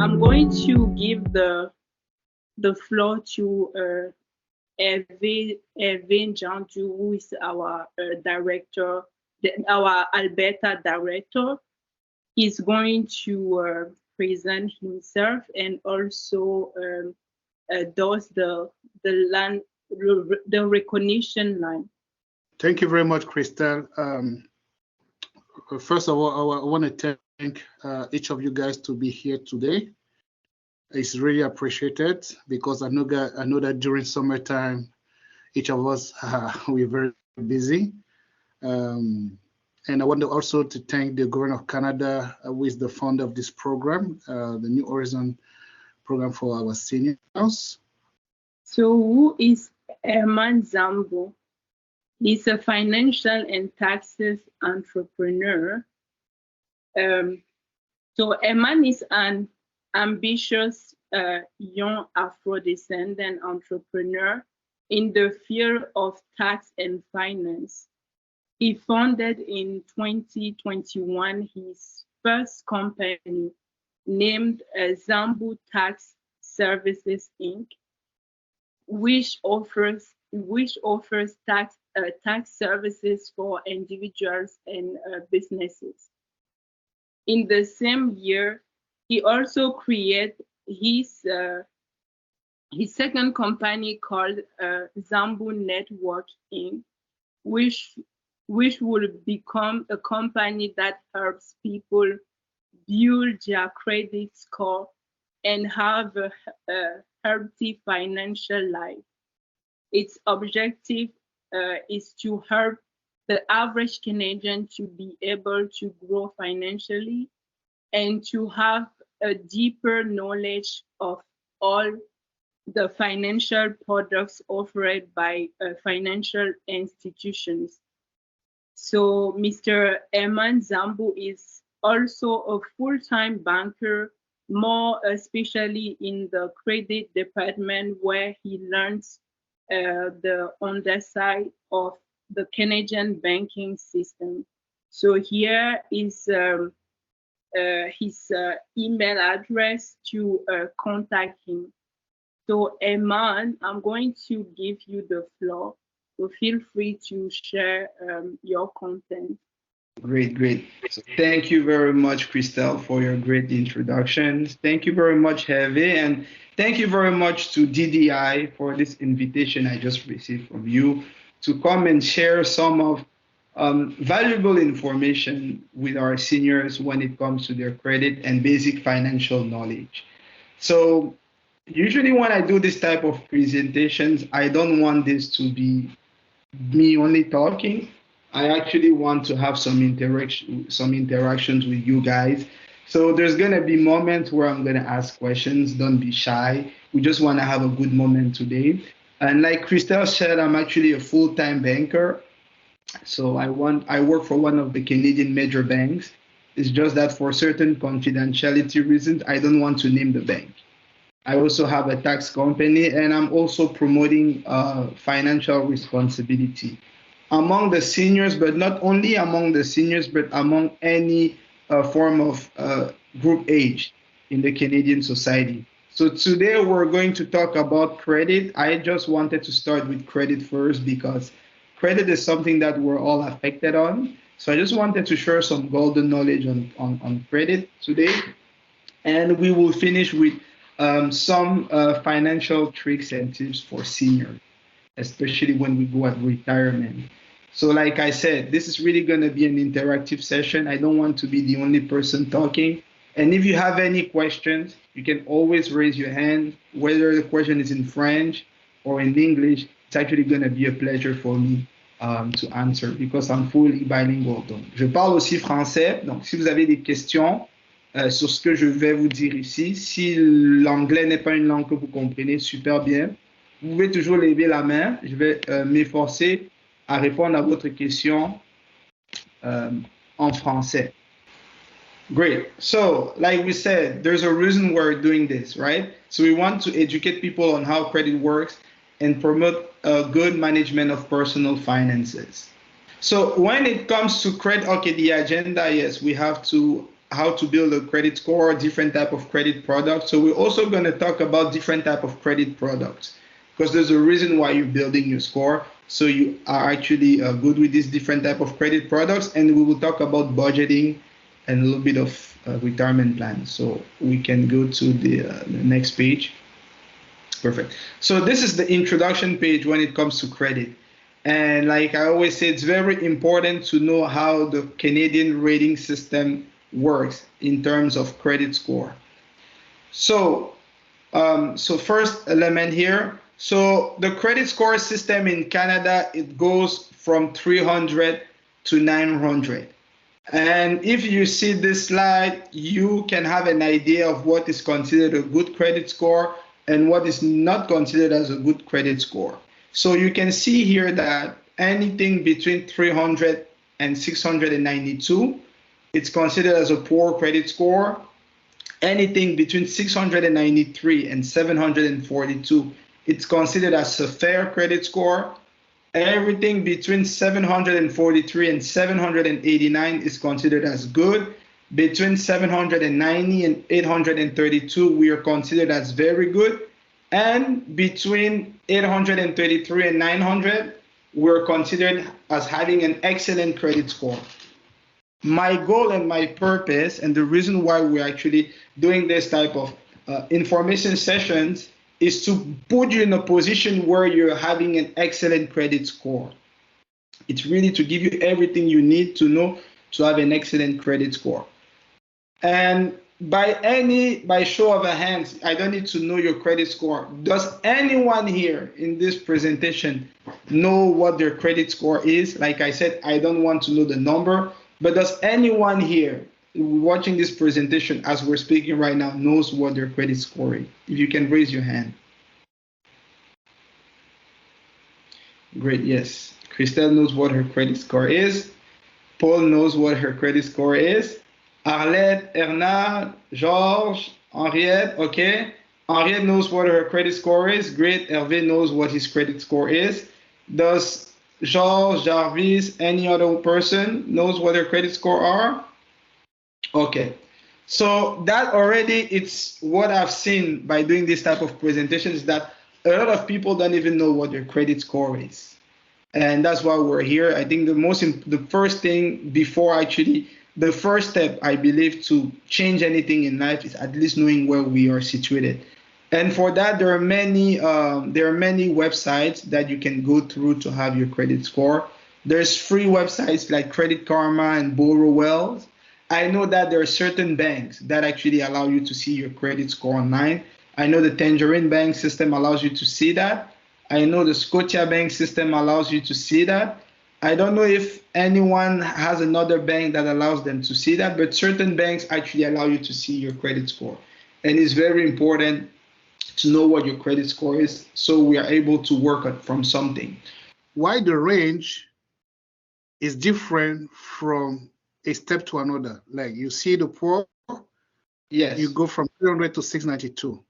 I'm going to give the floor to Hermann Zambou, who is our director, our Alberta director. He's going to present himself and also does the recognition line. Thank you very much, Christelle. First of all, I want to thank each of you guys to be here today. It's really appreciated because I know that during summertime, each of us we're very busy. And I want to also to thank the government of Canada, who is the founder of this program, the New Horizon program for our seniors. So who is Hermann Zambou? He's a financial and taxes entrepreneur. So Hermann is an ambitious young Afro-descendant entrepreneur in the field of tax and finance. He founded in 2021 his first company named Zambou Tax Services Inc., which offers tax services for individuals and businesses. In the same year, he also created his second company called Zambou Network Inc., which will become a company that helps people build their credit score and have a healthy financial life. Its objective is to help the average Canadian to be able to grow financially and to have a deeper knowledge of all the financial products offered by financial institutions. So Mr. Hermann Zambou is also a full-time banker, more especially in the credit department, where he learns the underside of the Canadian banking system. So here is his email address to contact him. So Hermann, I'm going to give you the floor. So feel free to share your content. Great. So thank you very much, Christelle, for your great introductions. Thank you very much, Hervé, and thank you very much to DDI for this invitation I just received from you to come and share some of valuable information with our seniors when it comes to their credit and basic financial knowledge. So usually when I do this type of presentations, I don't want this to be me only talking. I actually want to have some interactions with you guys. So there's going to be moments where I'm going to ask questions. Don't be shy. We just want to have a good moment today. And like Christelle said, I'm actually a full-time banker. So I work for one of the Canadian major banks. It's just that for certain confidentiality reasons, I don't want to name the bank. I also have a tax company, and I'm also promoting financial responsibility among the seniors, but not only among the seniors, but among any form of group age in the Canadian society. So today we're going to talk about credit. I just wanted to start with credit first because credit is something that we're all affected on. So I just wanted to share some golden knowledge on credit today. And we will finish with some financial tricks and tips for seniors, especially when we go at retirement. So like I said, this is really going to be an interactive session. I don't want to be the only person talking. And if you have any questions, you can always raise your hand, whether the question is in French or in English. It's actually going to be a pleasure for me to answer because I'm fully bilingual. Donc, je parle aussi français. Donc, si vous avez des questions sur ce que je vais vous dire ici, si l'anglais n'est pas une langue que vous comprenez super bien, vous pouvez toujours lever la main. Je vais m'efforcer à répondre à votre question en français. Great. So, like we said, there's a reason we're doing this, right? So we want to educate people on how credit works and promote a good management of personal finances. So when it comes to credit, okay, the agenda, yes, we have to how to build a credit score, different type of credit products. So we're also going to talk about different type of credit products, because there's a reason why you're building your score. So you are actually good with these different type of credit products, and we will talk about budgeting and a little bit of retirement plan. So we can go to the next page. Perfect. So this is the introduction page when it comes to credit. And like I always say, it's very important to know how the Canadian rating system works in terms of credit score. So, so first element here. So the credit score system in Canada, it goes from 300 to 900. And if you see this slide, you can have an idea of what is considered a good credit score and what is not considered as a good credit score. So you can see here that anything between 300 and 692, it's considered as a poor credit score. Anything between 693 and 742, it's considered as a fair credit score. Everything between 743 and 789 is considered as good. Between 790 and 832, we are considered as very good. And between 833 and 900, we're considered as having an excellent credit score. My goal and my purpose, and the reason why we're actually doing this type of information sessions, is to put you in a position where you're having an excellent credit score. It's really to give you everything you need to know to have an excellent credit score. And by show of a hands, I don't need to know your credit score. Does anyone here in this presentation know what their credit score is? Like I said, I don't want to know the number, but does anyone here watching this presentation as we're speaking right now knows what their credit score is? If you can raise your hand. Great, yes. Christelle knows what her credit score is. Paul knows what her credit score is. Arlette, Hernan, Georges, Henriette, okay. Henriette knows what her credit score is. Great, Hervé knows what his credit score is. Does Georges, Jarvis, any other person knows what their credit score are? Okay, so that already, it's what I've seen by doing this type of presentations, that a lot of people don't even know what their credit score is. And that's why we're here. I think the first thing before actually, the first step, I believe, to change anything in life is at least knowing where we are situated. And for that, there are many websites that you can go through to have your credit score. There's free websites like Credit Karma and Borrow Wells. I know that there are certain banks that actually allow you to see your credit score online. I know the Tangerine Bank system allows you to see that. I know the Scotia Bank system allows you to see that. I don't know if anyone has another bank that allows them to see that, but certain banks actually allow you to see your credit score. And it's very important to know what your credit score is so we are able to work from something. Why the range is different from a step to another? Like you see the poor, yes, you go from 300 to 692.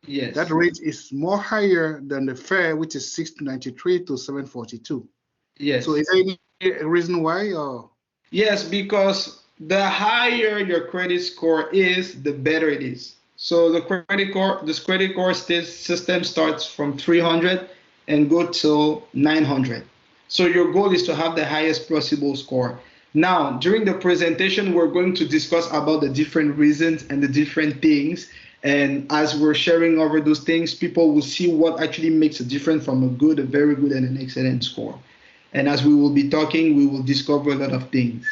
Yes. That range is more higher than the fair, which is 693 to 742. Yes. So is there any reason why? Or? Yes, because the higher your credit score is, the better it is. So the credit score system starts from 300 and go to 900. So your goal is to have the highest possible score. Now, during the presentation, we're going to discuss about the different reasons and the different things. And as we're sharing over those things, people will see what actually makes a difference from a good, a very good, and an excellent score. And as we will be talking, we will discover a lot of things.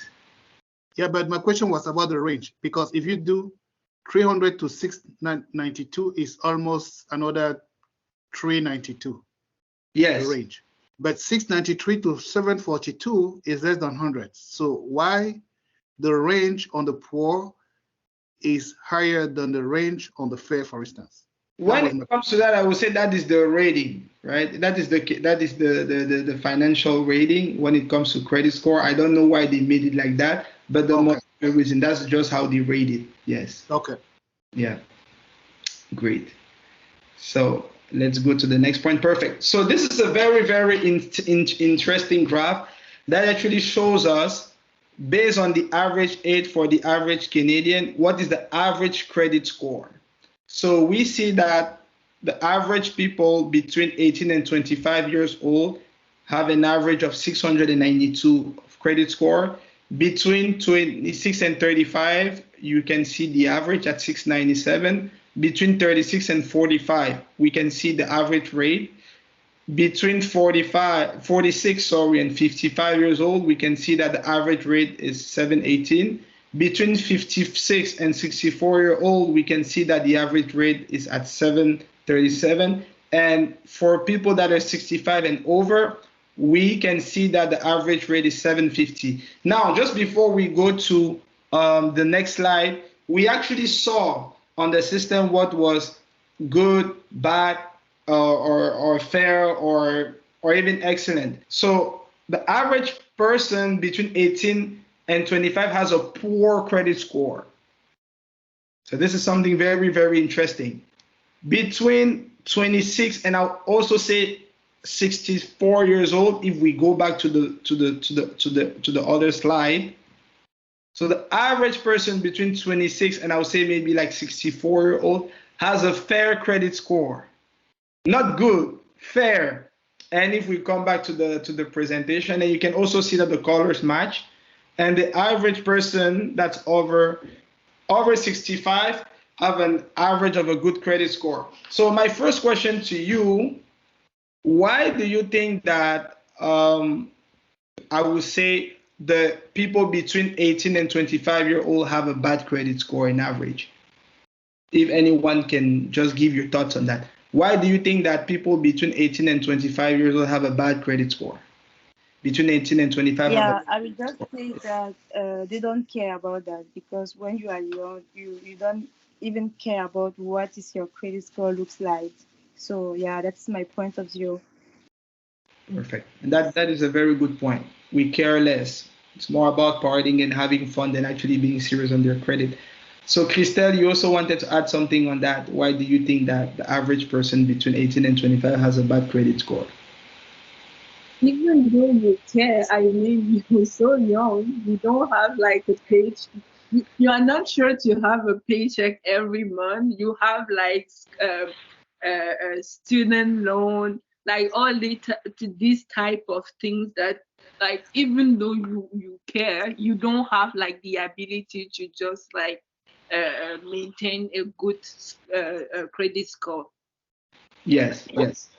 Yeah, but my question was about the range, because if you do 300 to 692 is almost another 392. Yes. The range. But 693 to 742 is less than 100. So why the range on the poor is higher than the range on the fair, for instance? When it comes to that, I would say that is the rating, right? That is the financial rating when it comes to credit score. I don't know why they made it like that, but the most reason, that's just how they rate it. Yes. Okay. Yeah. Great. So let's go to the next point. Perfect. So this is a very, very interesting graph that actually shows us based on the average age for the average Canadian, what is the average credit score? So we see that the average people between 18 and 25 years old have an average of 692 credit score. Between 26 and 35, you can see the average at 697. Between 36 and 45, we can see the average rate. Between 46 and 55 years old, we can see that the average rate is 718. Between 56 and 64-year-old, we can see that the average rate is at 737. And for people that are 65 and over, we can see that the average rate is 750. Now, just before we go to the next slide, we actually saw on the system what was good, bad, or fair, or even excellent. So the average person between 18 and 25 has a poor credit score. So this is something very, very interesting. Between 26 and I'll also say 64 years old, if we go back to the other slide. So the average person between 26 and I would say maybe like 64-year-old has a fair credit score. Not good, fair. And if we come back to the presentation, and you can also see that the colors match. And the average person that's over 65 have an average of a good credit score. So my first question to you, why do you think that I would say the people between 18 and 25-year-old have a bad credit score in average? If anyone can just give your thoughts on that. Why do you think that people between 18 and 25 years old have a bad credit score? Between 18 and 25. Yeah, I would just say that they don't care about that, because when you are young, you don't even care about what is your credit score looks like. So yeah, that's my point of view. Perfect. And that is a very good point. We care less. It's more about partying and having fun than actually being serious on their credit. So Christelle, you also wanted to add something on that. Why do you think that the average person between 18 and 25 has a bad credit score? Even though you care, I mean, you're so young, you don't have like a paycheck. You are not sure to have a paycheck every month. You have like a student loan, like all these type of things that, like, even though you care, you don't have like the ability to just like maintain a good credit score. Yes, yes.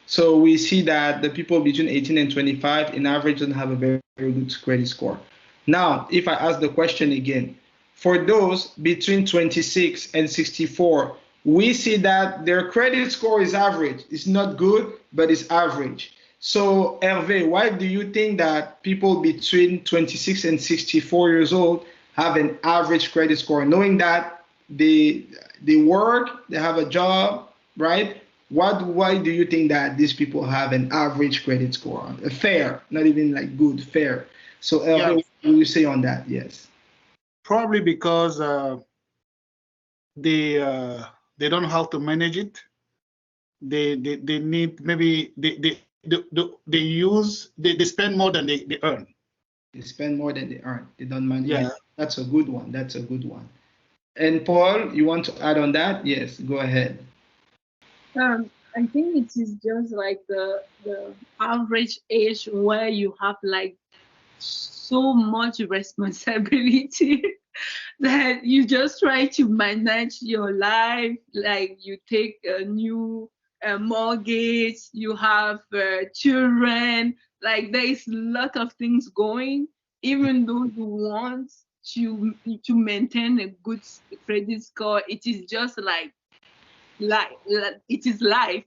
So we see that the people between 18 and 25 in average don't have a very, very good credit score. Now, if I ask the question again, for those between 26 and 64, we see that their credit score is average. It's not good, but it's average. So Hervé, why do you think that people between 26 and 64 years old have an average credit score, knowing that they work, they have a job, right? Why do you think that these people have an average credit score? Fair, not even like good, fair. So Hervé, what do you say on that? Yes. Probably because they don't know how to manage it. They need, maybe they spend more than they earn. They spend more than they earn. They don't manage. Yeah. That's a good one. That's a good one. And Paul, you want to add on that? Yes, go ahead. I think it is just like the average age where you have like so much responsibility that you just try to manage your life. Like you take a new mortgage, you have children, like there is a lot of things going, even though you want to maintain a good credit score. It is just like it is life.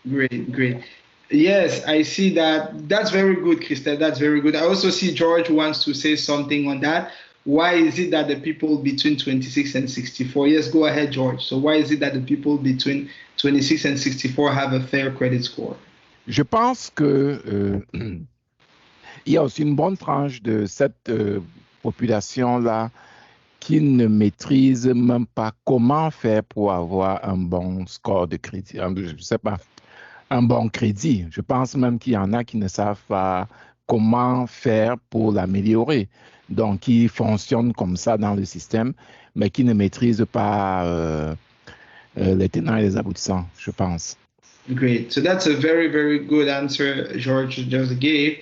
Great. Yes, I see that. That's very good, Christelle. That's very good. I also see George wants to say something on that. Why is it that the people between 26 and 64? Yes, go ahead, George. So why is it that the people between 26 and 64 have a fair credit score? Je pense que il y a aussi une bonne tranche de cette population-là qui ne maîtrise même pas comment faire pour avoir un bon score de crédit. Je ne sais pas, un bon crédit. Je pense même qu'il y en a qui ne savent pas comment faire pour l'améliorer. Donc, qui fonctionnent comme ça dans le système, mais qui ne maîtrisent pas les tenants et les aboutissants, je pense. Great. So that's a very, very good answer George just gave.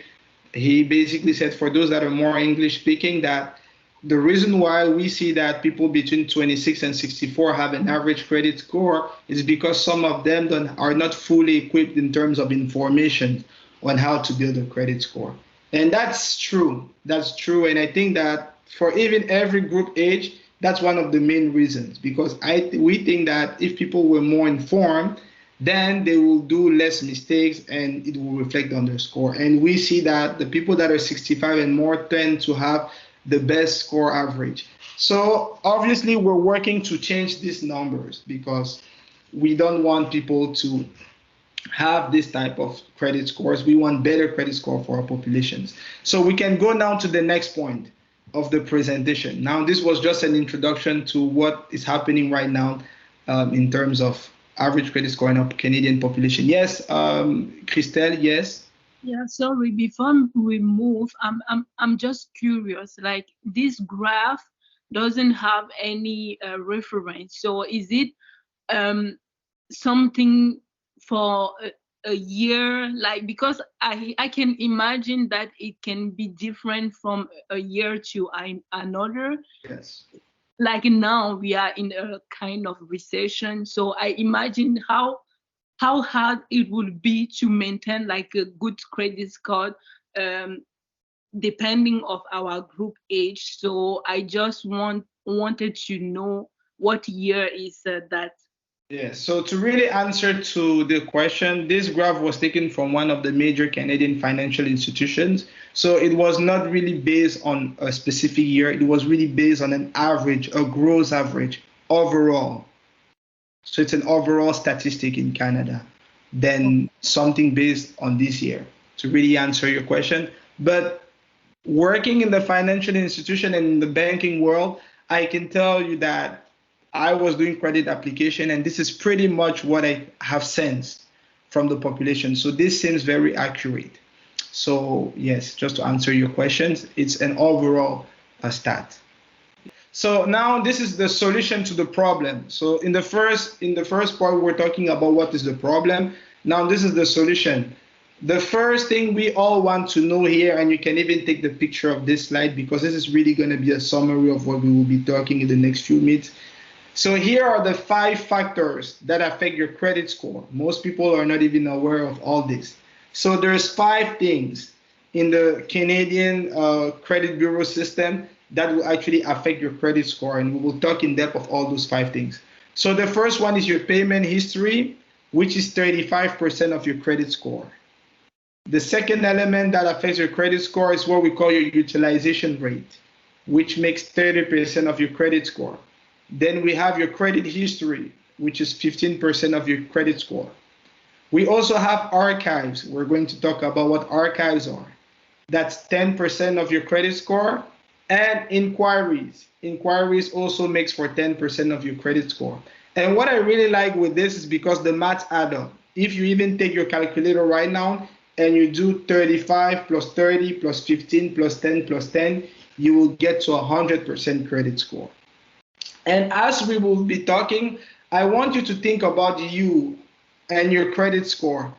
He basically said for those that are more English speaking that the reason why we see that people between 26 and 64 have an average credit score is because some of them are not fully equipped in terms of information on how to build a credit score. And that's true. That's true. And I think that for even every group age, that's one of the main reasons, because we think that if people were more informed, then they will do less mistakes and it will reflect on their score. And we see that the people that are 65 and more tend to have the best score average. So obviously we're working to change these numbers because we don't want people to have this type of credit scores. We want better credit score for our populations. So we can go now to the next point of the presentation. Now, this was just an introduction to what is happening right now in terms of average credit score in our Canadian population. Yes, Christelle, yes? Yeah, sorry, before we move, I'm just curious, like this graph doesn't have any reference. So is it something for a year, like, because I can imagine that it can be different from a year to another. Yes. Like now we are in a kind of recession, so I imagine how hard it would be to maintain like a good credit score depending of our group age. So I just wanted to know what year is that. Yeah, so to really answer to the question, this graph was taken from one of the major Canadian financial institutions. So it was not really based on a specific year. It was really based on an average, a gross average overall. So it's an overall statistic in Canada, then something based on this year to really answer your question. But working in the financial institution and in the banking world, I can tell you that I was doing credit application, and this is pretty much what I have sensed from the population. So this seems very accurate. So yes, just to answer your questions, it's an overall stat. So now this is the solution to the problem. So in the first part, we're talking about what is the problem. Now this is the solution. The first thing we all want to know here, and you can even take the picture of this slide because this is really going to be a summary of what we will be talking in the next few minutes. So here are the 5 factors that affect your credit score. Most people are not even aware of all this. So there's 5 things in the Canadian credit bureau system that will actually affect your credit score, and we will talk in depth of all those 5 things. So the first one is your payment history, which is 35% of your credit score. The second element that affects your credit score is what we call your utilization rate, which makes 30% of your credit score. Then we have your credit history, which is 15% of your credit score. We also have archives. We're going to talk about what archives are. That's 10% of your credit score. And inquiries. Inquiries also makes for 10% of your credit score. And what I really like with this is because the maths add up. If you even take your calculator right now and you do 35 plus 30 plus 15 plus 10 plus 10, you will get to 100% credit score. And as we will be talking, I want you to think about you and your credit score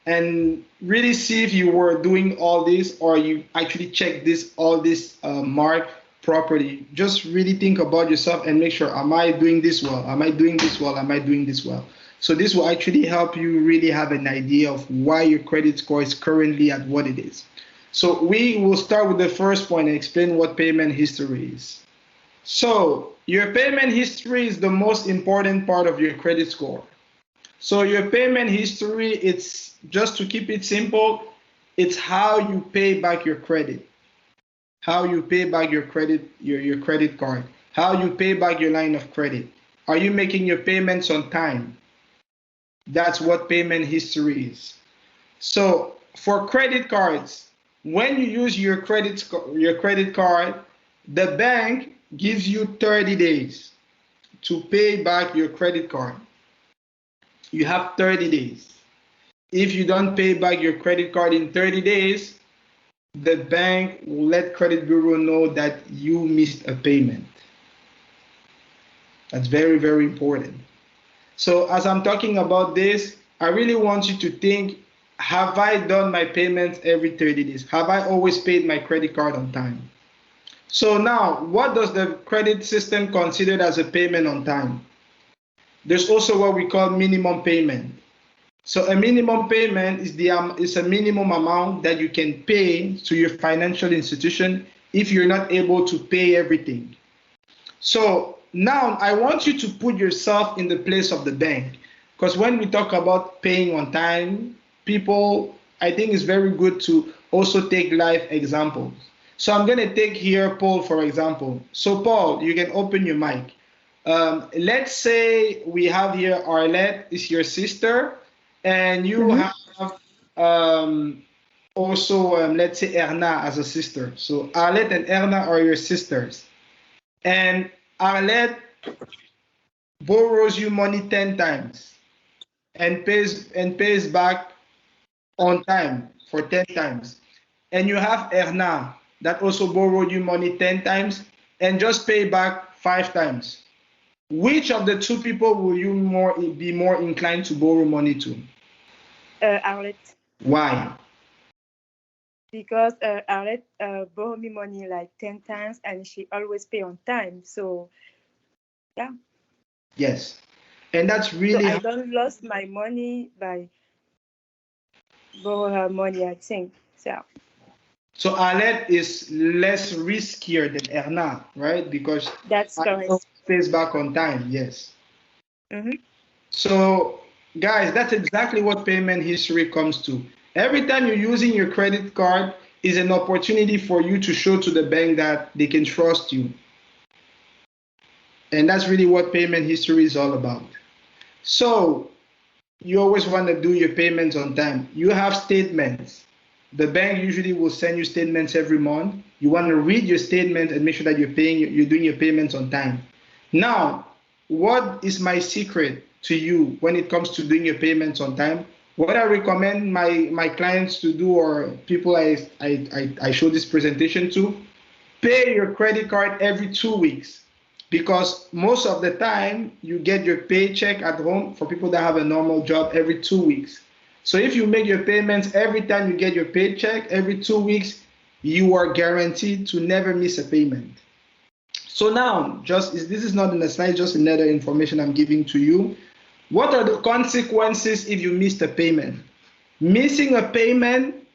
and really see if you were doing all this or you actually checked all this mark properly. Just really think about yourself and make sure, am I doing this well? Am I doing this well? Am I doing this well? So this will actually help you really have an idea of why your credit score is currently at what it is. So we will start with the first point and explain what payment history is. So your payment history is the most important part of your credit score. So your payment history, it's just to keep it simple, it's how you pay back your credit, how you pay back your credit, your credit card, how you pay back your line of credit. Are you making your payments on time? That's what payment history is. So for credit cards, when you use your credit card, the bank gives you 30 days to pay back your credit card. You have 30 days. If you don't pay back your credit card in 30 days, the bank will let credit bureau know that you missed a payment. That's very, very important. So as I'm talking about this, I really want you to think, have I done my payments every 30 days? Have I always paid my credit card on time? So now, what does the credit system consider as a payment on time? There's also what we call minimum payment. So a minimum payment is a minimum amount that you can pay to your financial institution if you're not able to pay everything. So now I want you to put yourself in the place of the bank, because when we talk about paying on time, people, I think it's very good to also take live examples. So I'm going to take here Paul, for example. So Paul, you can open your mic. Let's say we have here Arlette is your sister, and you have also, let's say Erna as a sister. So Arlette and Erna are your sisters. And Arlette borrows you money 10 times and pays back on time for 10 times. And you have Erna that also borrowed you money 10 times and just pay back 5 times. Which of the two people will you be more inclined to borrow money to? Arlette. Why? Because Arlette borrowed me money like 10 times and she always pay on time. So, yeah. Yes. And that's really... So I don't lost my money by borrow her money, I think. So Arlette is less riskier than Erna, right? Because that's correct. Pays back on time, yes. Mm-hmm. So, guys, that's exactly what payment history comes to. Every time you're using your credit card is an opportunity for you to show to the bank that they can trust you. And that's really what payment history is all about. So, you always want to do your payments on time. You have statements. The bank usually will send you statements every month. You want to read your statement and make sure that you're doing your payments on time. Now, what is my secret to you when it comes to doing your payments on time? What I recommend my clients to do, or people I show this presentation to, pay your credit card every 2 weeks, because most of the time you get your paycheck at home, for people that have a normal job, every 2 weeks. So if you make your payments every time you get your paycheck, every 2 weeks, you are guaranteed to never miss a payment. So now, this is not in the slide, just another information I'm giving to you. What are the consequences if you missed a payment? Missing a payment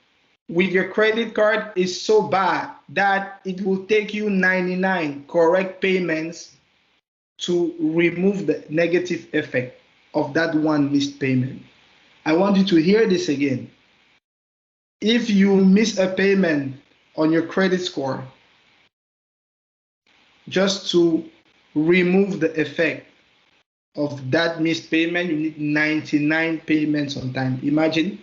with your credit card is so bad that it will take you 99 correct payments to remove the negative effect of that one missed payment. I want you to hear this again. If you miss a payment on your credit score, just to remove the effect of that missed payment, you need 99 payments on time. Imagine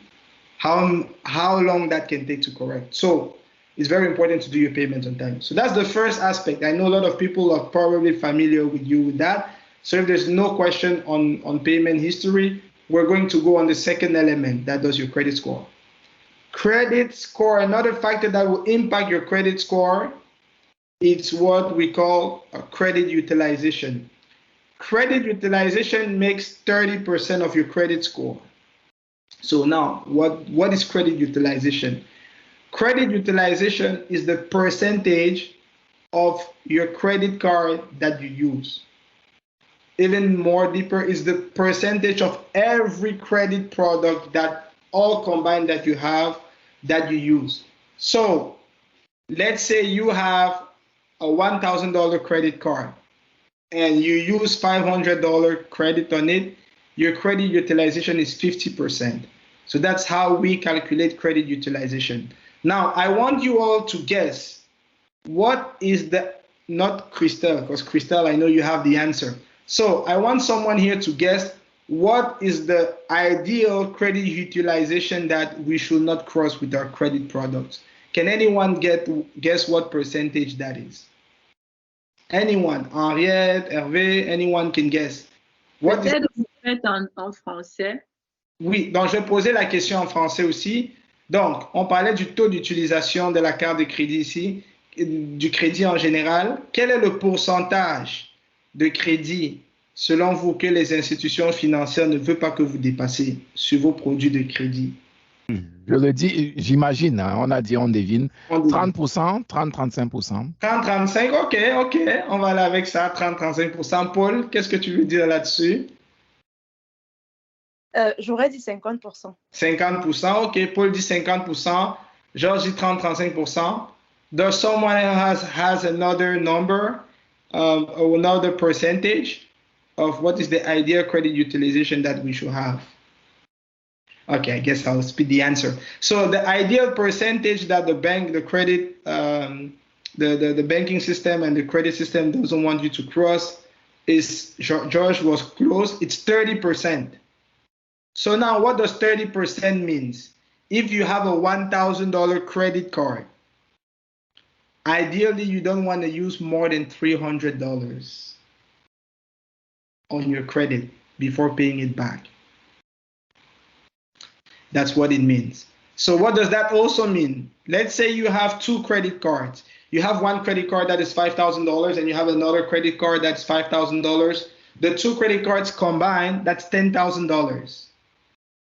how long that can take to correct. So it's very important to do your payments on time. So that's the first aspect. I know a lot of people are probably familiar with that. So if there's no question on payment history, we're going to go on the second element, that does your credit score. Credit score, another factor that will impact your credit score, it's what we call a credit utilization. Credit utilization makes 30% of your credit score. So now, what is credit utilization? Credit utilization is the percentage of your credit card that you use. Even more deeper is the percentage of every credit product that all combined that you have that you use. So let's say you have a $1,000 credit card and you use $500 credit on it, your credit utilization is 50%. So that's how we calculate credit utilization. Now, I want you all to guess what is not Christelle, because Christelle, I know you have the answer. So I want someone here to guess what is the ideal credit utilization that we should not cross with our credit products. Can anyone guess what percentage that is? Anyone? Henriette, Hervé, anyone can guess. Peut-être en français. Oui, donc je vais poser la question en français aussi. Donc, on parlait du taux d'utilisation de la carte de crédit ici, du crédit en général. Quel est le pourcentage de crédit, selon vous, que les institutions financières ne veulent pas que vous dépassiez sur vos produits de crédit? Je le dis, j'imagine, hein, on a dit, on devine. On dit 30%, 30-35%. 30-35, ok, on va aller avec ça, 30-35%. Paul, qu'est-ce que tu veux dire là-dessus? J'aurais dit 50%. 50%, ok, Paul dit 50%, Georges dit 30-35%. Does someone else has another number, or another percentage of what is the ideal credit utilization that we should have? Okay, I guess I'll speed the answer. So the ideal percentage that the bank, the credit, the banking system and the credit system doesn't want you to cross is, George was close, it's 30%. So now what does 30% means? If you have a $1,000 credit card, ideally you don't want to use more than $300 on your credit before paying it back. That's what it means. So what does that also mean? Let's say you have two credit cards. You have one credit card that is $5,000 and you have another credit card that's $5,000. The two credit cards combined, that's $10,000.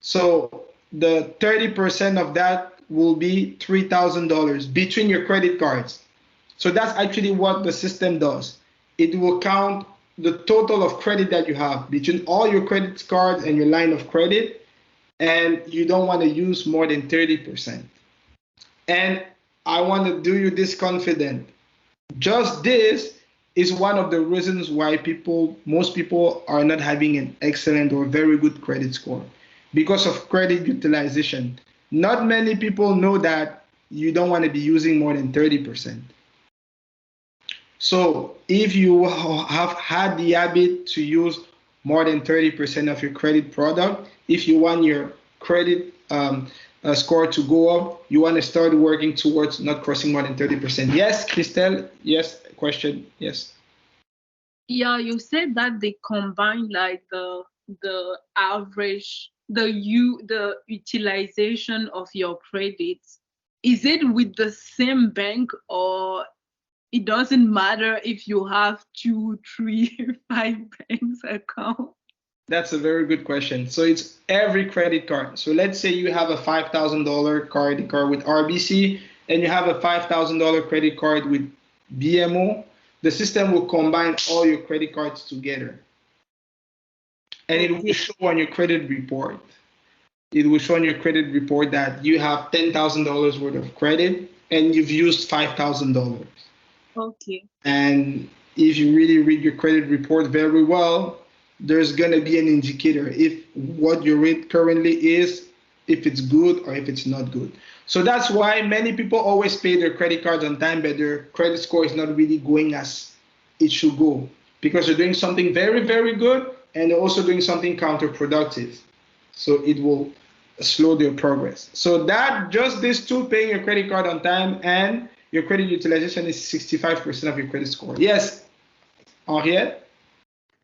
So the 30% of that will be $3,000 between your credit cards. So that's actually what the system does. It will count the total of credit that you have between all your credit cards and your line of credit, and you don't want to use more than 30%. And I want to do you this confident. Just this is one of the reasons why most people are not having an excellent or very good credit score, because of credit utilization. Not many people know that you don't want to be using more than 30%. So if you have had the habit to use more than 30% of your credit product, if you want your credit score to go up, you want to start working towards not crossing more than 30%. Yes, Christelle? Yes, question? Yes. Yeah, you said that they combine like the average, the utilization of your credits. Is it with the same bank, or it doesn't matter if you have 2, 3, 5 banks account? That's a very good question. So it's every credit card. So let's say you have a $5,000 credit card with RBC and you have a $5,000 credit card with BMO. The system will combine all your credit cards together. And it will show on your credit report. It will show on your credit report that you have $10,000 worth of credit and you've used $5,000. Okay. And if you really read your credit report very well, there's going to be an indicator if what your rate currently is, if it's good or if it's not good. So that's why many people always pay their credit cards on time, but their credit score is not really going as it should go, because they're doing something very, very good and they're also doing something counterproductive. So it will slow their progress. So that just these two, paying your credit card on time and your credit utilization, is 65% of your credit score. Yes, Henriette?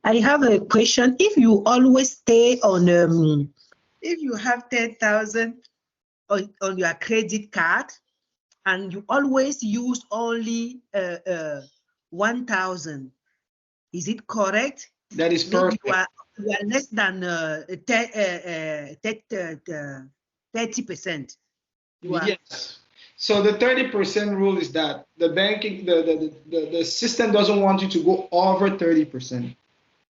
I have a question. If you always stay on, if you have 10,000 on your credit card and you always use only 1,000, is it correct? That is perfect. You are less than 30%. Yes. So the 30% rule is that the banking, the system doesn't want you to go over 30%.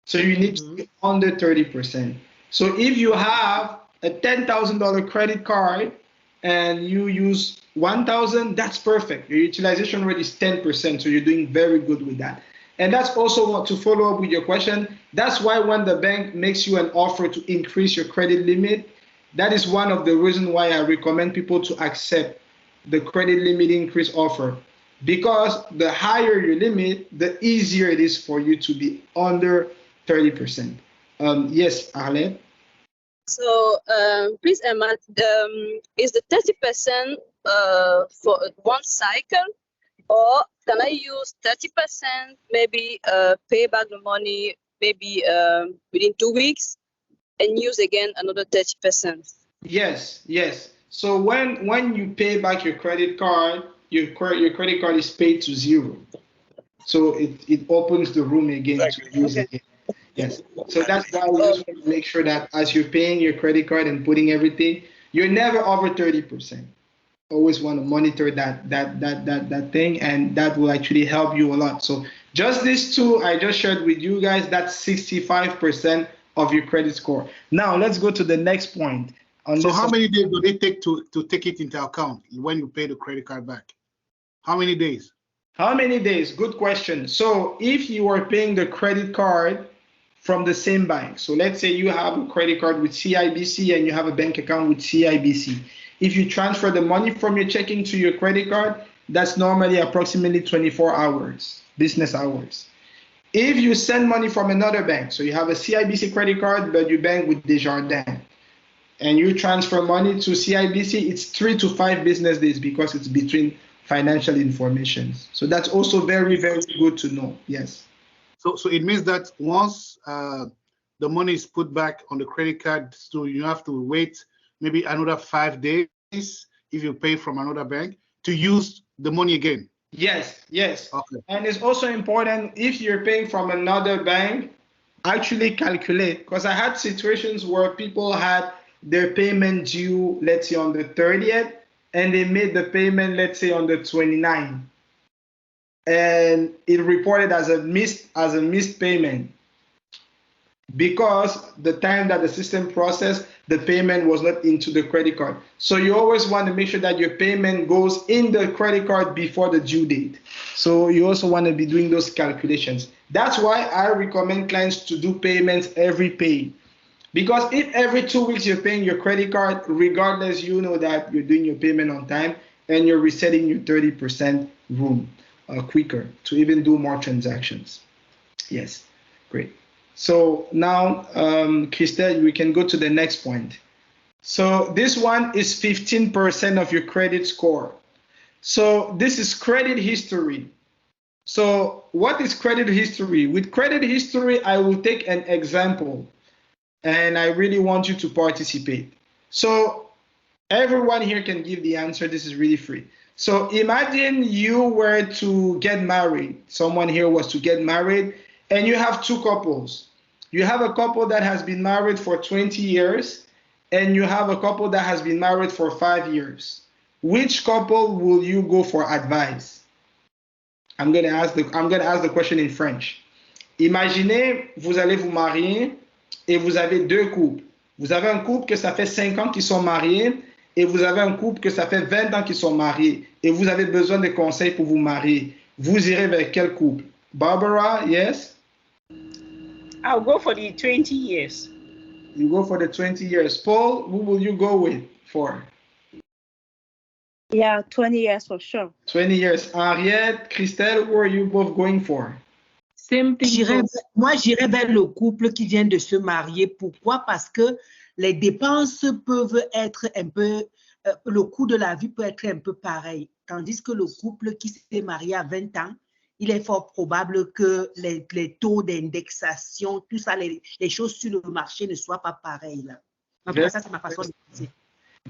So you need to be under 30%. So if you have a $10,000 credit card and you use 1,000, that's perfect. Your utilization rate is 10%. So you're doing very good with that. And that's also what, to follow up with your question, that's why when the bank makes you an offer to increase your credit limit, that is one of the reasons why I recommend people to accept the credit limit increase offer. Because the higher your limit, the easier it is for you to be under 30%. Yes, Arlette? So, please, Hermann, is the 30% for one cycle, or can I use 30%, maybe pay back the money, maybe within 2 weeks, and use again another 30%? Yes, yes. So when you pay back your credit card, your credit card is paid to zero. So it opens the room again to use again. Yes. So that's why we just want to make sure that as you're paying your credit card and putting everything, you're never over 30%. Always want to monitor that thing, and that will actually help you a lot. So just these two I just shared with you guys, that's 65% of your credit score. Now let's go to the next point. So how many days do they take to take it into account when you pay the credit card back? How many days? How many days? Good question. So if you are paying the credit card from the same bank, so let's say you have a credit card with CIBC and you have a bank account with CIBC. If you transfer the money from your checking to your credit card, that's normally approximately 24 hours, business hours. If you send money from another bank, so you have a CIBC credit card, but you bank with Desjardins, and you transfer money to CIBC, it's 3 to 5 business days because it's between financial information. So that's also very, very good to know. Yes. So it means that once the money is put back on the credit card, so you have to wait maybe another 5 days if you pay from another bank to use the money again. Yes, yes. Okay. And it's also important, if you're paying from another bank, actually calculate, because I had situations where people had their payment due, let's say on the 30th, and they made the payment, let's say on the 29th, and it reported as a missed payment because the time that the system processed, the payment was not into the credit card. So you always want to make sure that your payment goes in the credit card before the due date. So you also want to be doing those calculations. That's why I recommend clients to do payments every pay. Because if every 2 weeks you're paying your credit card, regardless, you know that you're doing your payment on time and you're resetting your 30% room quicker to even do more transactions. Yes, great. So now, Christelle, we can go to the next point. So this one is 15% of your credit score. So this is credit history. So what is credit history? With credit history, I will take an example, and I really want you to participate. So everyone here can give the answer. This is really free. So imagine you were to get married. Someone here was to get married, and you have two couples. You have a couple that has been married for 20 years, and you have a couple that has been married for 5 years. Which couple will you go for advice? I'm going to ask the question in French. Imaginez, vous allez vous marier et vous avez deux couples. Vous avez un couple que ça fait 5 ans qu'ils sont mariés et vous avez un couple que ça fait 20 ans qu'ils sont mariés et vous avez besoin de conseils pour vous marier. Vous irez vers quel couple? Barbara, yes? I'll go for the 20 years. You go for the 20 years. Paul, who will you go with for? Yeah, 20 years for sure. 20 years. Henriette, Christelle, who are you both going for? Same thing. Moi, j'irais vers le couple qui vient de se marier. Pourquoi? Parce que les dépenses peuvent être un peu, le coût de la vie peut être un peu pareil. Tandis que le couple qui s'est marié à 20 ans, il est fort probable que les taux d'indexation, tout ça, les choses sur le marché ne soient pas pareilles. Là. Ça, c'est ma façon de penser.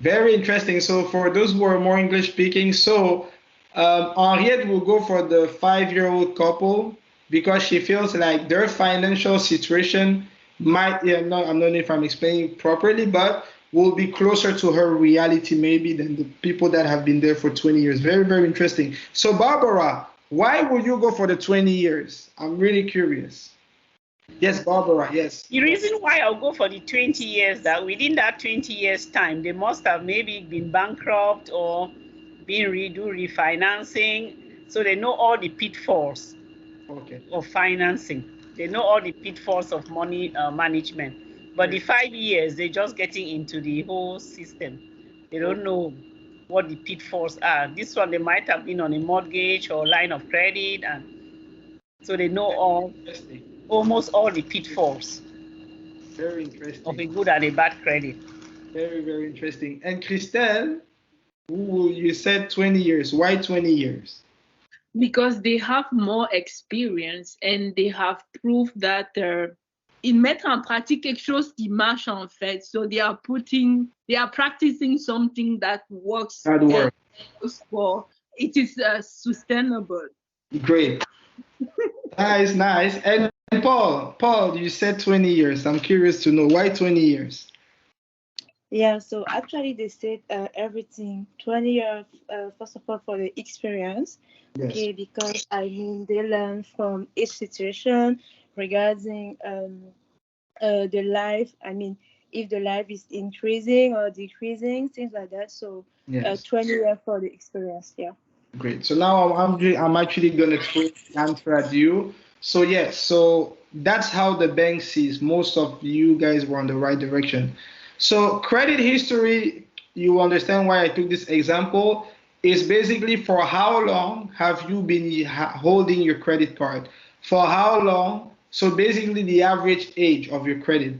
Very interesting. So for those who are more English speaking, so Henriette will go for the 5-year-old couple because she feels like their financial situation might, I'm not sure if I'm explaining properly, but will be closer to her reality maybe than the people that have been there for 20 years. Very, very interesting. So Barbara, why would you go for the 20 years? I'm really curious. Yes, Barbara, yes. The reason why I'll go for the 20 years, that within that 20 years time, they must have maybe been bankrupt or been refinancing. So they know all the pitfalls of financing. They know all the pitfalls of money management. But the 5 years, they're just getting into the whole system. They don't know what the pitfalls are. This one, they might have been on a mortgage or line of credit, and so they know almost all the pitfalls. Very interesting. Of a good and a bad credit. Very, very interesting. And Christelle, you said 20 years. Why 20 years? Because they have more experience and they have proved that ils mettent en pratique quelque chose qui marche en fait. So they are practicing something that works. That works. For it is sustainable. Great. Nice. And Paul, you said 20 years. I'm curious to know why 20 years? Yeah, so actually they said everything 20 years, first of all, for the experience. Yes. Okay, because I mean they learn from each situation regarding the life. I mean, if the life is increasing or decreasing, things like that. So Yes. 20 years for the experience. Yeah. Great. So now I'm actually going to throw the answer at you. So yes, so that's how the bank sees. Most of you guys were on the right direction. So credit history, you understand why I took this example, is basically for how long have you been holding your credit card? For how long? So basically the average age of your credit.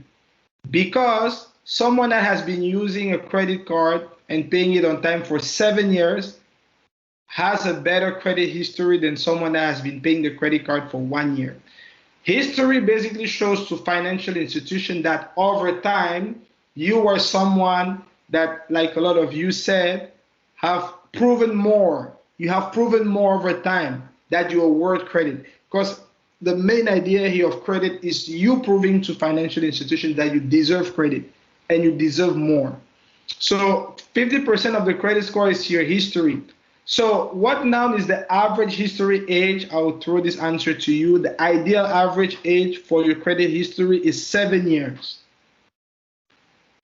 Because someone that has been using a credit card and paying it on time for 7 years has a better credit history than someone that has been paying the credit card for 1 year. History basically shows to financial institutions that over time, you are someone that, like a lot of you said, have proven more. You have proven more over time that you are worth credit. Because the main idea here of credit is you proving to financial institutions that you deserve credit and you deserve more. So 50% of the credit score is your history. So what now is the average history age? I will throw this answer to you. The ideal average age for your credit history is 7 years.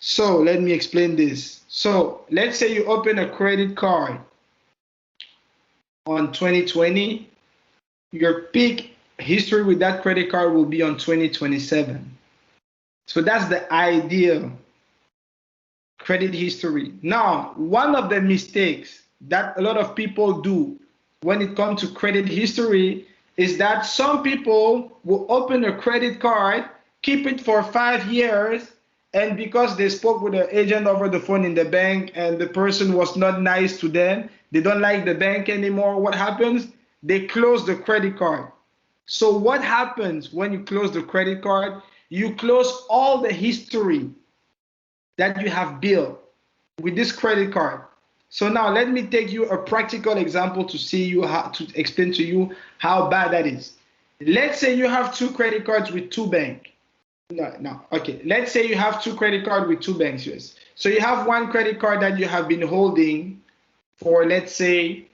So let me explain this. So let's say you open a credit card on 2020. Your peak history with that credit card will be on 2027. So that's the ideal credit history. Now, one of the mistakes that a lot of people do when it comes to credit history is that some people will open a credit card, keep it for 5 years, and because they spoke with an agent over the phone in the bank and the person was not nice to them, they don't like the bank anymore, what happens? They close the credit card. So what happens when you close the credit card? You close all the history that you have built with this credit card. So now let me take you a practical example to see you how to explain to you how bad that is. Let's say you have 2 credit cards with 2 banks. Okay. Let's say you have 2 credit cards with 2 banks. Yes. So you have one credit card that you have been holding for, let's say,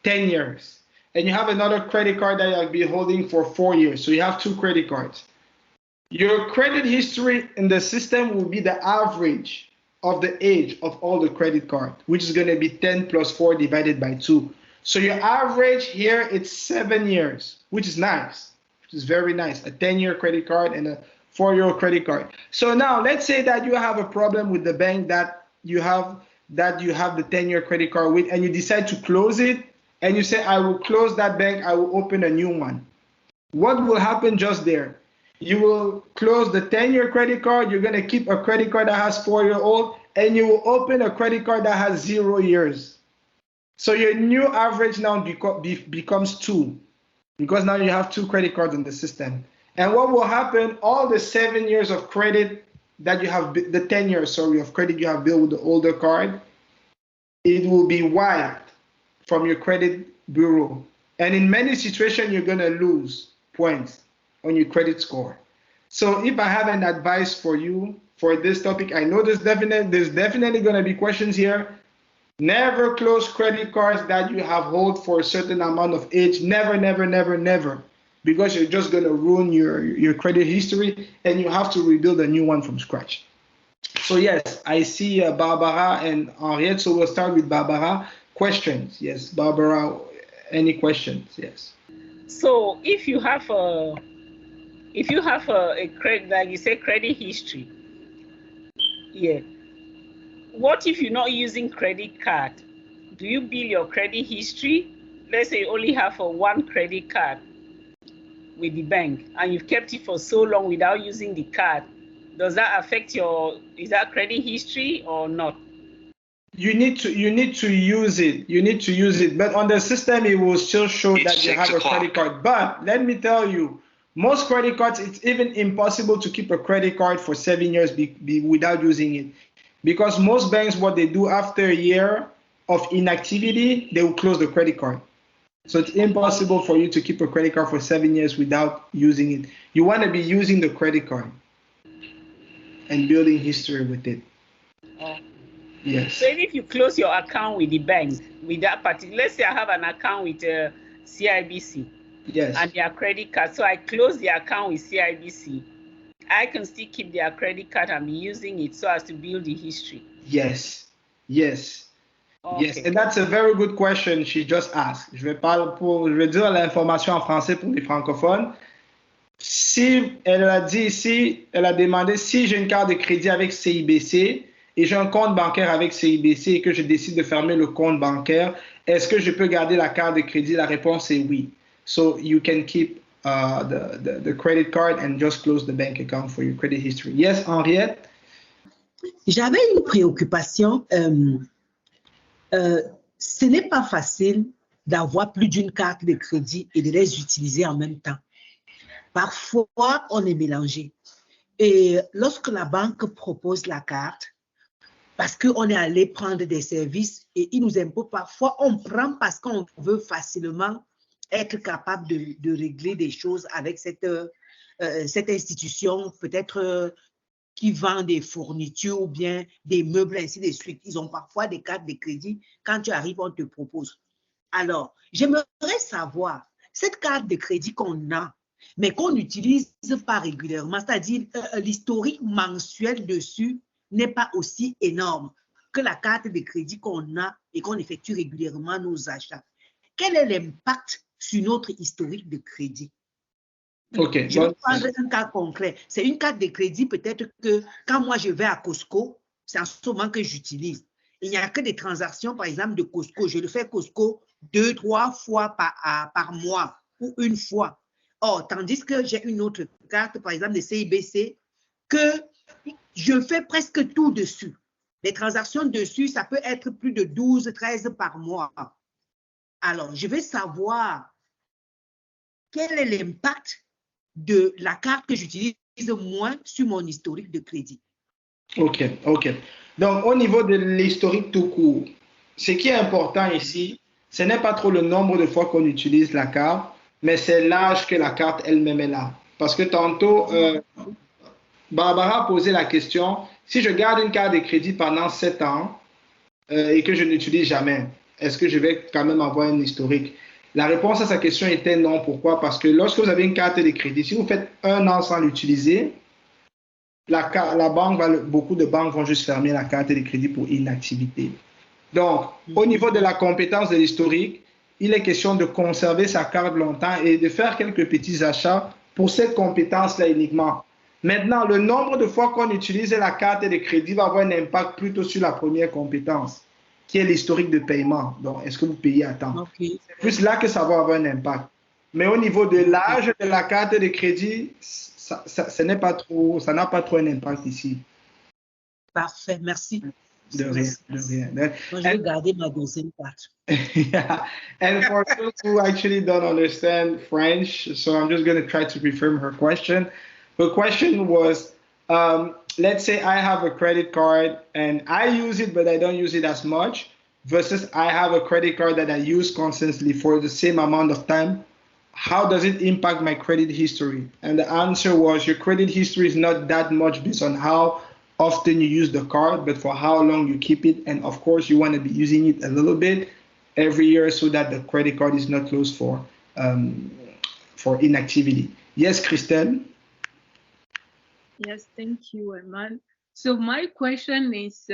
10 years. And you have another credit card that you have been holding for 4 years. So you have 2 credit cards. Your credit history in the system will be the average of the age of all the credit cards, which is going to be 10 plus 4 divided by 2. So your average here, it's 7 years, which is nice, which is very nice. A 10-year credit card and a 4-year credit card. So now let's say that you have a problem with the bank that you have the 10-year credit card with, and you decide to close it, and you say, I will close that bank, I will open a new one. What will happen just there? You will close the 10-year credit card, you're going to keep a credit card that has 4-year-old, and you will open a credit card that has 0 years. So your new average now becomes 2, because now you have 2 credit cards in the system. And what will happen, all the 7 years of credit that you have, the 10 years, sorry, of credit you have built with the older card, it will be wiped from your credit bureau. And in many situations, you're going to lose points on your credit score. So if I have an advice for you for this topic, I know there's definitely going to be questions here. Never close credit cards that you have held for a certain amount of age. Never, never, never, never. Because you're just going to ruin your credit history and you have to rebuild a new one from scratch. So yes, I see Barbara and Henriette. So we'll start with Barbara. Questions? Yes, Barbara, any questions? Yes. So if you have a credit, like you say, credit history, yeah. What if you're not using credit card? Do you build your credit history? Let's say you only have one credit card with the bank and you've kept it for so long without using the card. Does that affect is that credit history or not? You need to use it. But on the system, it will still show that you have a credit card. But let me tell you, Most credit cards, it's even impossible to keep a credit card for 7 years without using it. Because most banks, what they do after a year of inactivity, they will close the credit card. So it's impossible for you to keep a credit card for 7 years without using it. You want to be using the credit card and building history with it. Oh. Yes. So if you close your account with the bank, with that particular, let's say I have an account with CIBC. Yes. And their credit card. So I close the account with CIBC. I can still keep their credit card and be using it so as to build the history. Yes. Yes. Okay. Yes. And that's a very good question she just asked. Je vais dire l'information en français pour les francophones. Si elle a dit ici, elle a demandé si j'ai une carte de crédit avec CIBC et j'ai un compte bancaire avec CIBC et que je décide de fermer le compte bancaire, est-ce que je peux garder la carte de crédit? La réponse est oui. So you can keep the credit card and just close the bank account for your credit history. Yes, Henriette? J'avais une préoccupation. Ce n'est pas facile d'avoir plus d'une carte de crédit et de les utiliser en même temps. Parfois, on est mélangé. Et lorsque la banque propose la carte, parce qu'on est allé prendre des services et ils nous imposent, parfois on prend parce qu'on veut facilement être capable de régler des choses avec cette institution, peut-être qui vend des fournitures ou bien des meubles, ainsi de suite. Ils ont parfois des cartes de crédit. Quand tu arrives, on te propose. Alors, j'aimerais savoir, cette carte de crédit qu'on a, mais qu'on n'utilise pas régulièrement, c'est-à-dire l'historique mensuel dessus n'est pas aussi énorme que la carte de crédit qu'on a et qu'on effectue régulièrement nos achats. Quel est l'impact sur notre historique de crédit? Okay. Je vais prendre un cas concret. C'est une carte de crédit, peut-être que quand moi je vais à Costco, c'est en ce moment que j'utilise. Il n'y a que des transactions, par exemple, de Costco. Je le fais Costco 2-3 fois par mois ou une fois. Or, tandis que j'ai une autre carte, par exemple, de CIBC, que je fais presque tout dessus. Les transactions dessus, ça peut être plus de 12-13 par mois. Alors, je veux savoir quel est l'impact de la carte que j'utilise moins sur mon historique de crédit. OK, OK. Donc, au niveau de l'historique tout court, ce qui est important ici, ce n'est pas trop le nombre de fois qu'on utilise la carte, mais c'est l'âge que la carte elle-même est là. Parce que tantôt, Barbara a posé la question, si je garde une carte de crédit pendant 7 ans et que je n'utilise jamais, est-ce que je vais quand même avoir un historique? La réponse à sa question était non. Pourquoi? Parce que lorsque vous avez une carte de crédit, si vous faites 1 an sans l'utiliser, beaucoup de banques vont juste fermer la carte de crédit pour inactivité. Donc, au niveau de la compétence de l'historique, il est question de conserver sa carte longtemps et de faire quelques petits achats pour cette compétence-là uniquement. Maintenant, le nombre de fois qu'on utilise la carte de crédit va avoir un impact plutôt sur la première compétence, qui est l'historique de paiement. Donc, est-ce que vous payez à temps? Okay. C'est plus là que ça va avoir un impact. Mais au niveau de l'âge de la carte de crédit, ça n'a pas trop un impact ici. Parfait, merci. De rien, de rien. Moi, je vais garder ma deuxième carte. Yeah. And for those who actually don't understand French, so I'm just going to try to reframe her question. Her question was, let's say I have a credit card and I use it, but I don't use it as much, versus I have a credit card that I use constantly for the same amount of time. How does it impact my credit history? And the answer was, your credit history is not that much based on how often you use the card, but for how long you keep it. And of course, you want to be using it a little bit every year so that the credit card is not closed for inactivity. Yes, Christelle? Yes, thank you, Hermann. So my question is,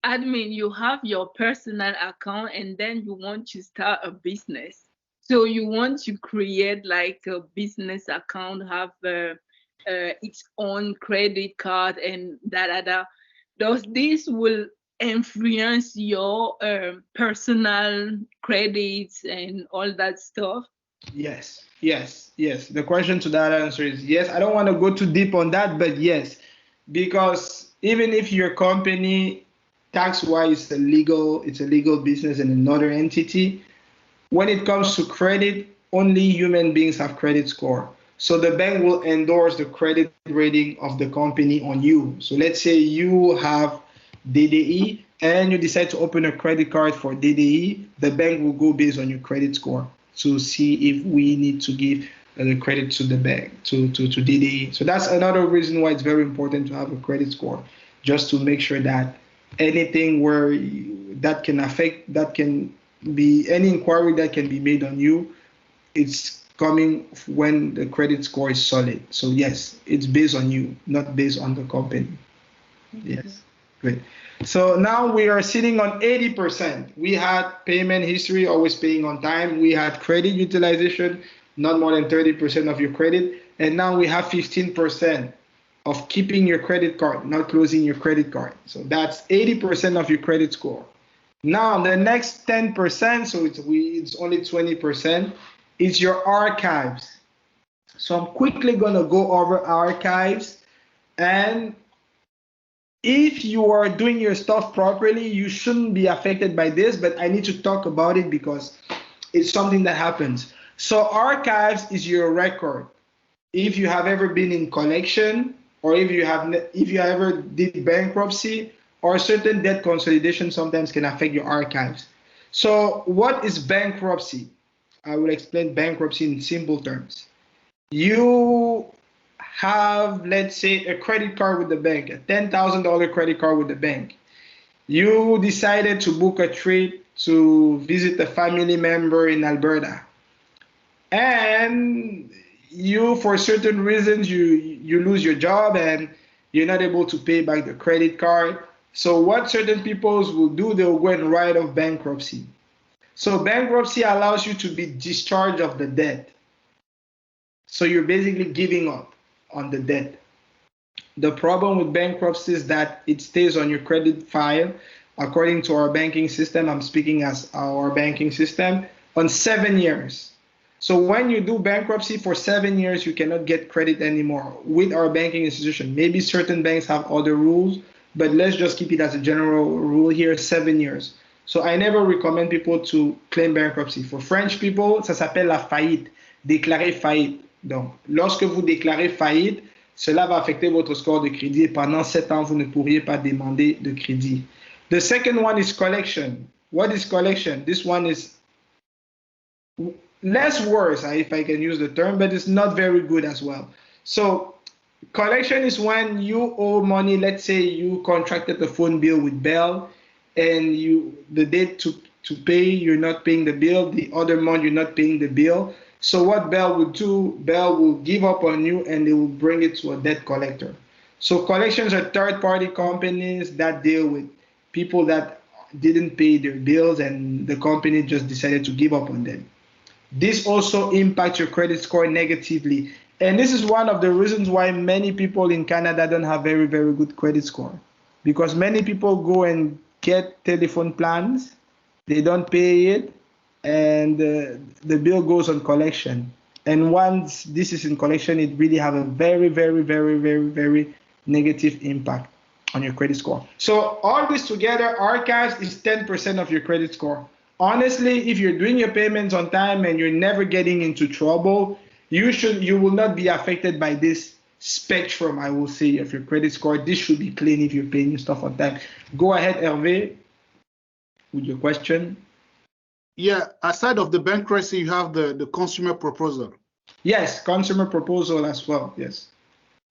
admin, you have your personal account and then you want to start a business. So you want to create like a business account, have its own credit card and da. Does this will influence your personal credits and all that stuff? Yes. The question to that answer is yes. I don't want to go too deep on that, but yes, because even if your company tax-wise it's a legal business and another entity, when it comes to credit, only human beings have credit score. So the bank will endorse the credit rating of the company on you. So let's say you have DDI and you decide to open a credit card for DDI, the bank will go based on your credit score to see if we need to give the credit to the bank, to DDI. So that's another reason why it's very important to have a credit score, just to make sure that anything that can affect, that can be any inquiry that can be made on you, it's coming when the credit score is solid. So yes, it's based on you, not based on the company. Yes, great. So now we are sitting on 80%. We had payment history, always paying on time. We had credit utilization, not more than 30% of your credit. And now we have 15% of keeping your credit card, not closing your credit card. So that's 80% of your credit score. Now the next 10%, so it's only 20%, is your archives. So I'm quickly gonna go over archives, and if you are doing your stuff properly, you shouldn't be affected by this, but I need to talk about it because it's something that happens. So archives is your record. If you have ever been in collection, or if you ever did bankruptcy, or certain debt consolidation sometimes can affect your archives. So what is bankruptcy? I will explain bankruptcy in simple terms. You have, let's say, a credit card with the bank, a $10,000 credit card with the bank. You decided to book a trip to visit a family member in Alberta. And you, for certain reasons, you lose your job and you're not able to pay back the credit card. So what certain people will do, they'll go and write off bankruptcy. So bankruptcy allows you to be discharged of the debt. So you're basically giving up on the debt. The problem with bankruptcy is that it stays on your credit file, according to our banking system, I'm speaking as our banking system, on 7 years. So when you do bankruptcy for 7 years, you cannot get credit anymore with our banking institution. Maybe certain banks have other rules, but let's just keep it as a general rule here, 7 years. So I never recommend people to claim bankruptcy. For French people, ça s'appelle la faillite, déclarer faillite. Donc, lorsque vous déclarez faillite, cela va affecter votre score de crédit et pendant 7 ans, vous ne pourriez pas demander de crédit. The second one is collection. What is collection? This one is less worse, if I can use the term, but it's not very good as well. So collection is when you owe money. Let's say you contracted a phone bill with Bell and the date to pay, you're not paying the bill. The other month, you're not paying the bill. So what Bell will do, Bell will give up on you and they will bring it to a debt collector. So collections are third-party companies that deal with people that didn't pay their bills and the company just decided to give up on them. This also impacts your credit score negatively. And this is one of the reasons why many people in Canada don't have very, very good credit score. Because many people go and get telephone plans, they don't pay it, and the bill goes on collection. And once this is in collection, it really have a very, very, very, very, very negative impact on your credit score. So all this together, archives is 10% of your credit score. Honestly, if you're doing your payments on time and you're never getting into trouble, you will not be affected by this spectrum, I will say, of your credit score. This should be clean if you're paying your stuff on time. Go ahead, Hervé, with your question. Yeah, aside of the bankruptcy, you have the consumer proposal. Yes, consumer proposal as well, yes.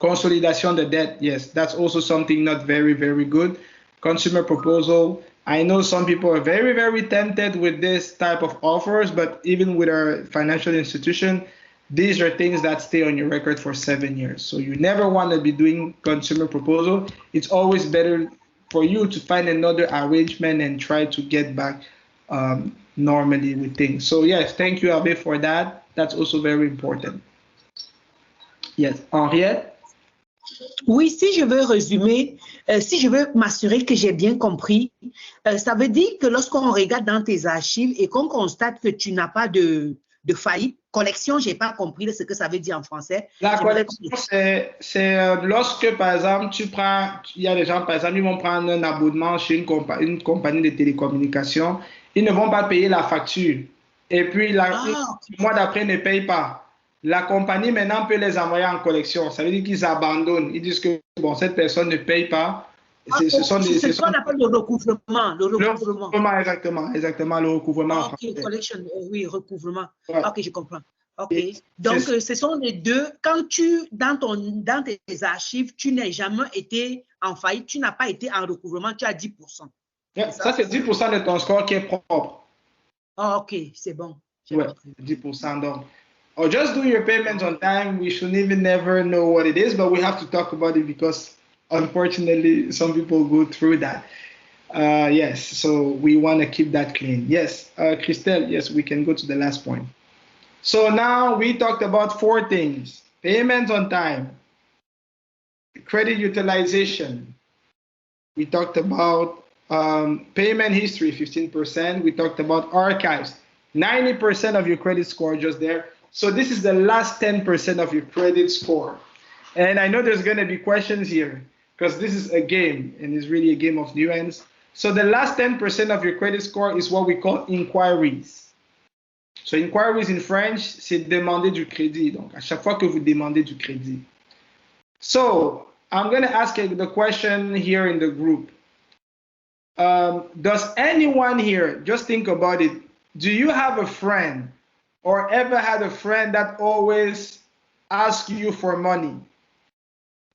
Consolidation de debt, yes, that's also something not very, very good. Consumer proposal, I know some people are very, very tempted with this type of offers, but even with our financial institution, these are things that stay on your record for 7 years. So you never want to be doing consumer proposal. It's always better for you to find another arrangement and try to get back normally with things. So yes, thank you, Hervé, for that. That's also very important. Yes, Henriette? Oui, si je veux résumer, si je veux m'assurer que j'ai bien compris, ça veut dire que lorsqu'on regarde dans tes archives et qu'on constate que tu n'as pas de faillite, collection, je n'ai pas compris ce que ça veut dire en français. La collection, c'est lorsque, par exemple, il y a des gens, par exemple, ils vont prendre un abonnement chez une compagnie de télécommunications, ils ne vont pas payer la facture. Et puis, le mois d'après, ne payent pas. la compagnie maintenant peut les envoyer en collection. Ça veut dire qu'ils abandonnent. Ils disent que bon, cette personne ne paye pas. C'est ce qu'on appelle le recouvrement. Le recouvrement. Exactement, le recouvrement. Ok, collection, oui, recouvrement. Ouais. Ok, je comprends. Ok, donc ce sont les deux. Quand tu, dans tes archives, tu n'as jamais été en faillite, tu n'as pas été en recouvrement, tu as 10%. Yeah, ça, c'est 10% de ton score qui est propre. Oh, ok, c'est bon. Ouais, 10%. Donc, or just do your payments on time. We should even never know what it is, but we have to talk about it because unfortunately, some people go through that. Yes, so we want to keep that clean. Yes, Christelle, yes, we can go to the last point. So now we talked about 4 things: payments on time, credit utilization. We talked about payment history, 15%. We talked about archives, 90% of your credit score just there. So this is the last 10% of your credit score. And I know there's going to be questions here because this is a game and it's really a game of nuance. So the last 10% of your credit score is what we call inquiries. So inquiries in French, c'est demander du crédit. Donc à chaque fois que vous demandez du crédit. So I'm going to ask the question here in the group. Does anyone here, just think about it, do you have a friend or ever had a friend that always asks you for money?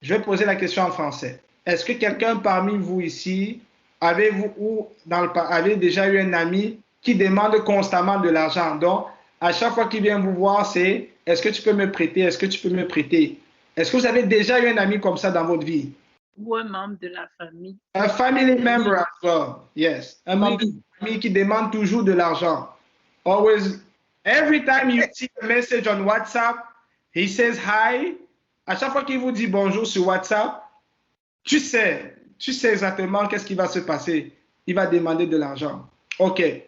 Je vais poser la question en français. Est-ce que quelqu'un parmi vous ici, avez-vous avez déjà eu un ami qui demande constamment de l'argent? Donc, à chaque fois qu'il vient vous voir, c'est est-ce que tu peux me prêter? Est-ce que tu peux me prêter? Est-ce que vous avez déjà eu un ami comme ça dans votre vie? Ou un membre de la famille. A family member as well, yes. Un membre de la famille qui demande toujours de l'argent. Always, every time you see a message on WhatsApp, he says hi. À chaque fois qu'il vous dit bonjour sur WhatsApp, tu sais exactement qu'est-ce qui va se passer. Il va demander de l'argent. Okay.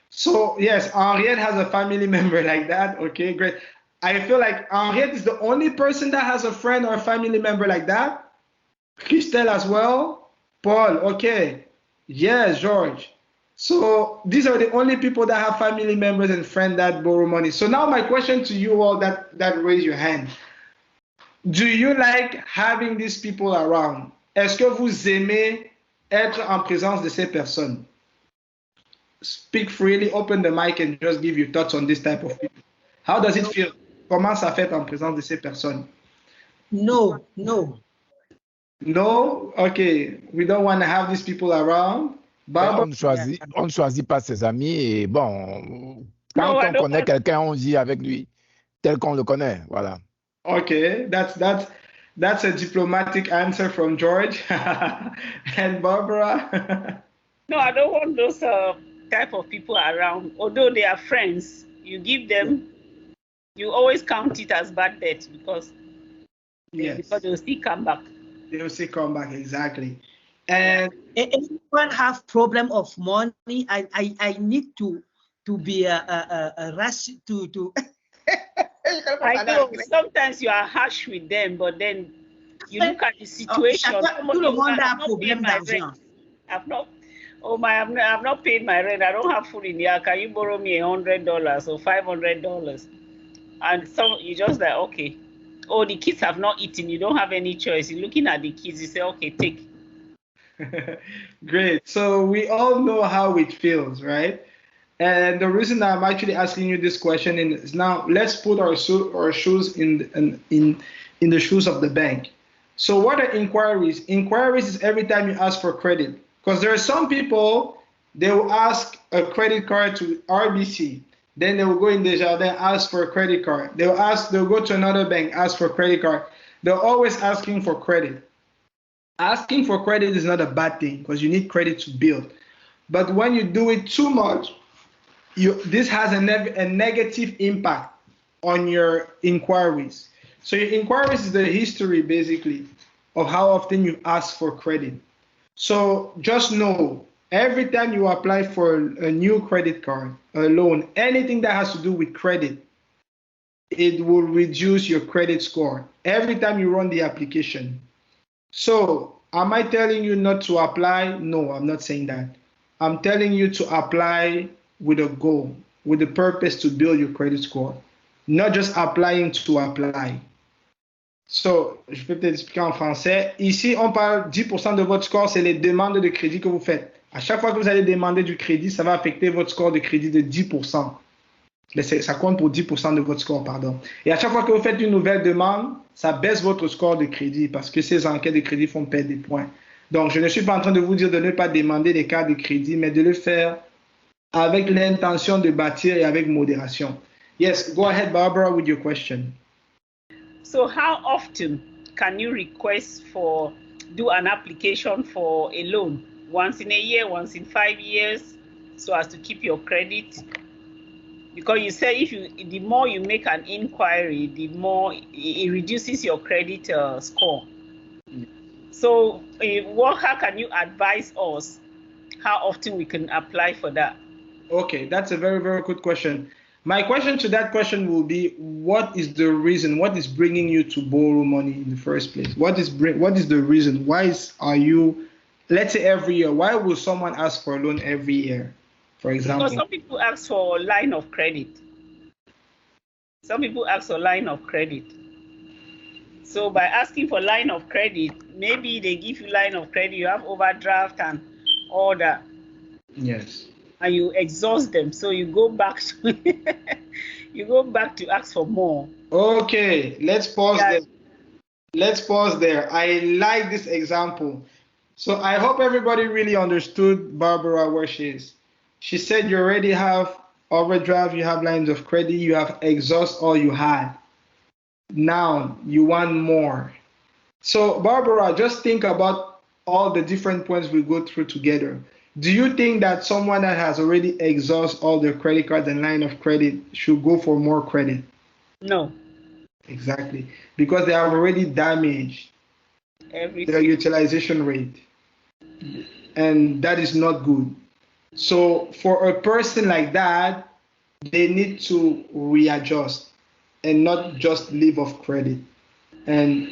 So, yes, Henriette has a family member like that. Okay, great. I feel like Henriette is the only person that has a friend or a family member like that. Christelle as well. Paul, okay. Yes, George. So these are the only people that have family members and friends that borrow money. So now my question to you all that raise your hand. Do you like having these people around? Est-ce que vous aimez être en présence de ces personnes? Speak freely, open the mic and just give your thoughts on this type of people. How does it feel? Comment ça fait en présence de ces personnes? No. No? Okay. We don't want to have these people around. On ne choisit pas ses amis et bon, quand on connaît quelqu'un, on vit avec lui tel qu'on le connaît. Voilà. Okay, that's a diplomatic answer from George. And Barbara? No, I don't want those type of people around. Although they are friends, you give them, you always count it as bad debt because they'll still come back. They'll still come back, exactly. And anyone have problem of money, I need to be a rush to I know sometimes you are harsh with them, but then you look at the situation. I've not paid my rent. I don't have food in here. Can you borrow me $100 or $500? And so you just like, okay. Oh, the kids have not eaten. You don't have any choice. You're looking at the kids. You say, okay, take. Great. So we all know how it feels, right? And the reason I'm actually asking you this question is now let's put our shoes in the shoes of the bank. So what are inquiries? Inquiries is every time you ask for credit. Because there are some people, they will ask a credit card to RBC. Then they will go in Desjardins, ask for a credit card. They'll go to another bank, ask for a credit card. They're always asking for credit. Asking for credit is not a bad thing because you need credit to build. But when you do it too much, this has a negative impact on your inquiries. So your inquiries is the history, basically, of how often you ask for credit. So just know, every time you apply for a new credit card, a loan, anything that has to do with credit, it will reduce your credit score every time you run the application. So am I telling you not to apply? No, I'm not saying that. I'm telling you to apply with a goal, with the purpose to build your credit score. not just applying to apply. So, je peux peut-être expliquer en français. Ici, on parle 10% de votre score, c'est les demandes de crédit que vous faites. À chaque fois que vous allez demander du crédit, ça va affecter votre score de crédit de 10%. Mais ça compte pour 10% de votre score, pardon. Et à chaque fois que vous faites une nouvelle demande, ça baisse votre score de crédit parce que ces enquêtes de crédit font perdre des points. Donc, je ne suis pas en train de vous dire de ne pas demander des cartes de crédit, mais de le faire avec l'intention de bâtir et avec modération. Yes, go ahead, Barbara, with your question. So how often can you request do an application for a loan? Once in a year, once in 5 years, so as to keep your credit? Because you say the more you make an inquiry, the more it reduces your credit score. So how can you advise us how often we can apply for that? Okay, that's a very, very good question. My question to that question will be, what is the reason? What is bringing you to borrow money in the first place? What is the reason? Are you, let's say every year, why will someone ask for a loan every year, for example? Because some people ask for a line of credit. Some people ask for a line of credit. So by asking for line of credit, maybe they give you line of credit, you have overdraft and all that. Yes. And you exhaust them, so you go back to ask for more. Okay, let's pause there. Let's pause there. I like this example. So I hope everybody really understood Barbara where she is. She said you already have overdraft, you have lines of credit, you have exhaust all you had. Now you want more. So Barbara, just think about all the different points we go through together. Do you think that someone that has already exhausted all their credit cards and line of credit should go for more credit? No. Exactly. Because they have already damaged their utilization rate. And that is not good. So for a person like that, they need to readjust and not just live off credit and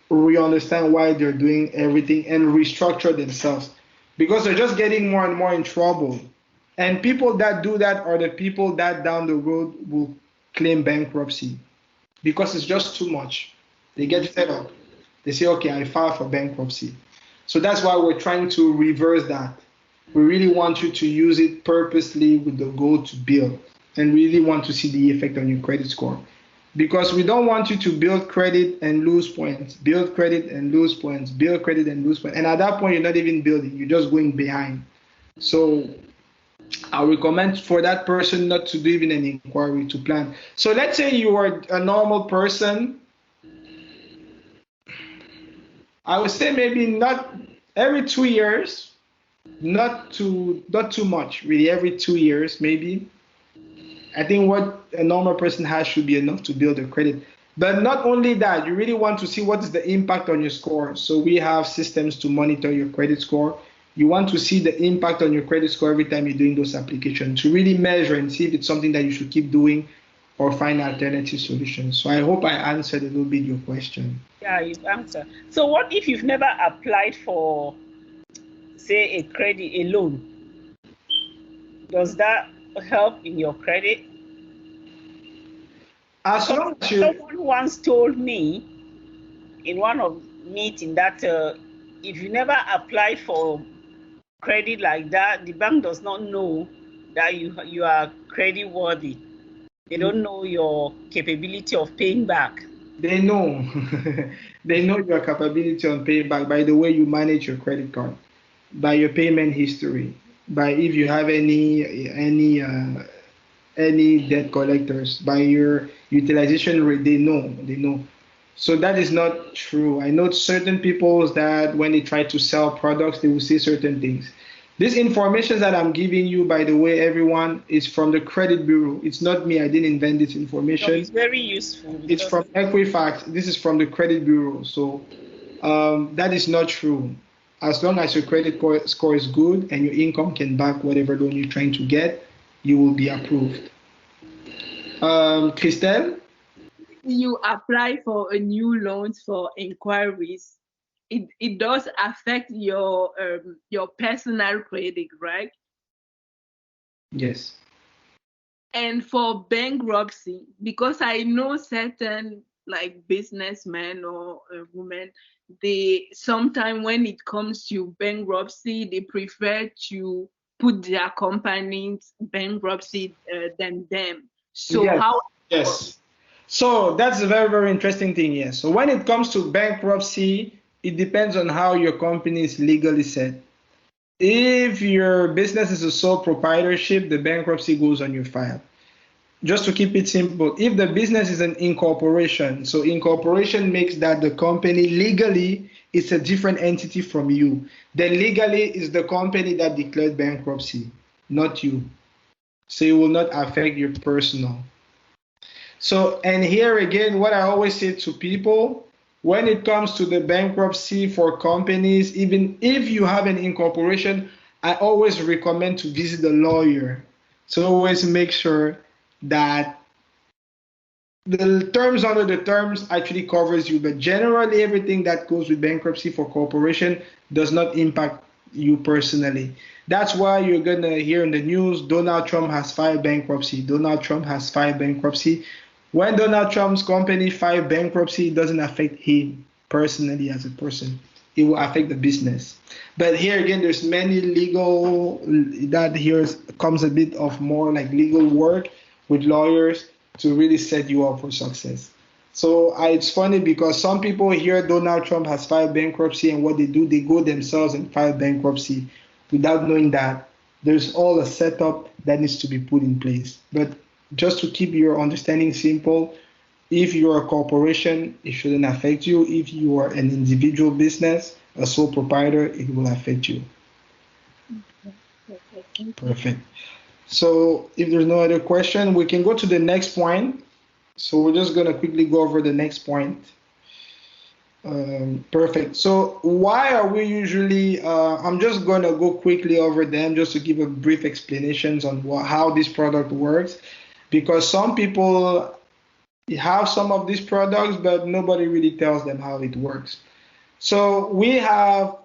re-understand why they're doing everything and restructure themselves. Because they're just getting more and more in trouble. And people that do that are the people that down the road will claim bankruptcy because it's just too much. They get fed up. They say, okay, I file for bankruptcy. So that's why we're trying to reverse that. We really want you to use it purposely with the goal to build and really want to see the effect on your credit score. Because we don't want you to build credit and lose points, build credit and lose points, build credit and lose points. And at that point, you're not even building, you're just going behind. So I recommend for that person not to do even an inquiry, to plan. So let's say you are a normal person. I would say maybe not every 2 years, not too much, really, every 2 years, maybe. I think what a normal person has should be enough to build a credit. But not only that, you really want to see what is the impact on your score. So we have systems to monitor your credit score. You want to see the impact on your credit score every time you're doing those applications to really measure and see if it's something that you should keep doing or find alternative solutions. So I hope I answered a little bit your question. Yeah, you've answered. So what if you've never applied for, say, a loan? Does that help in your credit? As long as someone once told me in one of meeting that if you never apply for credit like that, the bank does not know that you are credit worthy. They don't know your capability of paying back. They know. They know your capability on paying back by the way you manage your credit card, by your payment history, by if you have any debt collectors, by your utilization rate. They know. So that is not true. I know certain people that when they try to sell products, they will say certain things. This information that I'm giving you, by the way, everyone, is from the credit bureau. It's not me. I didn't invent this information. No, it's very useful. It's from Equifax. This is from the credit bureau. So that is not true. As long as your credit score is good and your income can back whatever loan you're trying to get, you will be approved. Christelle? You apply for a new loan for inquiries. It does affect your personal credit, right? Yes. And for bankruptcy, because I know certain like businessmen or women, they sometimes when it comes to bankruptcy, they prefer to put their company's bankruptcy than them. So Yes. how? Yes. So that's a very, very interesting thing. Yes. So when it comes to bankruptcy, it depends on how your company is legally set. If your business is a sole proprietorship, the bankruptcy goes on your file. Just to keep it simple, if the business is an incorporation, so incorporation makes that the company legally is a different entity from you. Then legally is the company that declared bankruptcy, not you. So it will not affect your personal. So, and here again, what I always say to people, when it comes to the bankruptcy for companies, even if you have an incorporation, I always recommend to visit a lawyer. So always make sure that the terms under the terms actually covers you, but generally everything that goes with bankruptcy for corporation does not impact you personally. That's why you're gonna hear in the news, Donald Trump has filed bankruptcy. Donald Trump has filed bankruptcy. When Donald Trump's company filed bankruptcy, it doesn't affect him personally as a person. It will affect the business. But here again, there's many legal, that here comes a bit of more like legal work with lawyers to really set you up for success. So it's funny because some people hear Donald Trump has filed bankruptcy, and what they do, they go themselves and file bankruptcy without knowing that there's all a setup that needs to be put in place. But just to keep your understanding simple, if you're a corporation, it shouldn't affect you. If you are an individual business, a sole proprietor, it will affect you. Perfect. So if there's no other question, we can go to the next point. So we're just going to quickly go over the next point. Perfect. So why are we usually, I'm just going to go quickly over them just to give a brief explanations on how this product works. Because some people have some of these products, but nobody really tells them how it works. So we have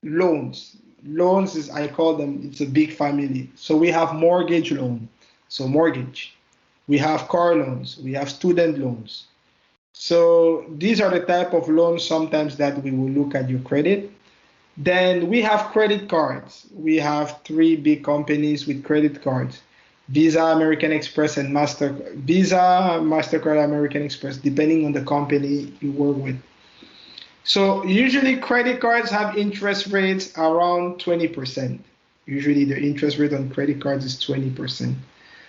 loans. Loans is, I call them, it's a big family. So we have mortgage loan, so mortgage. We have car loans, we have student loans. So these are the type of loans sometimes that we will look at your credit. Then we have credit cards. We have 3 big companies with credit cards: Visa, American Express, and MasterCard. Visa, MasterCard, American Express, depending on the company you work with. So usually credit cards have interest rates around 20%. Usually the interest rate on credit cards is 20%.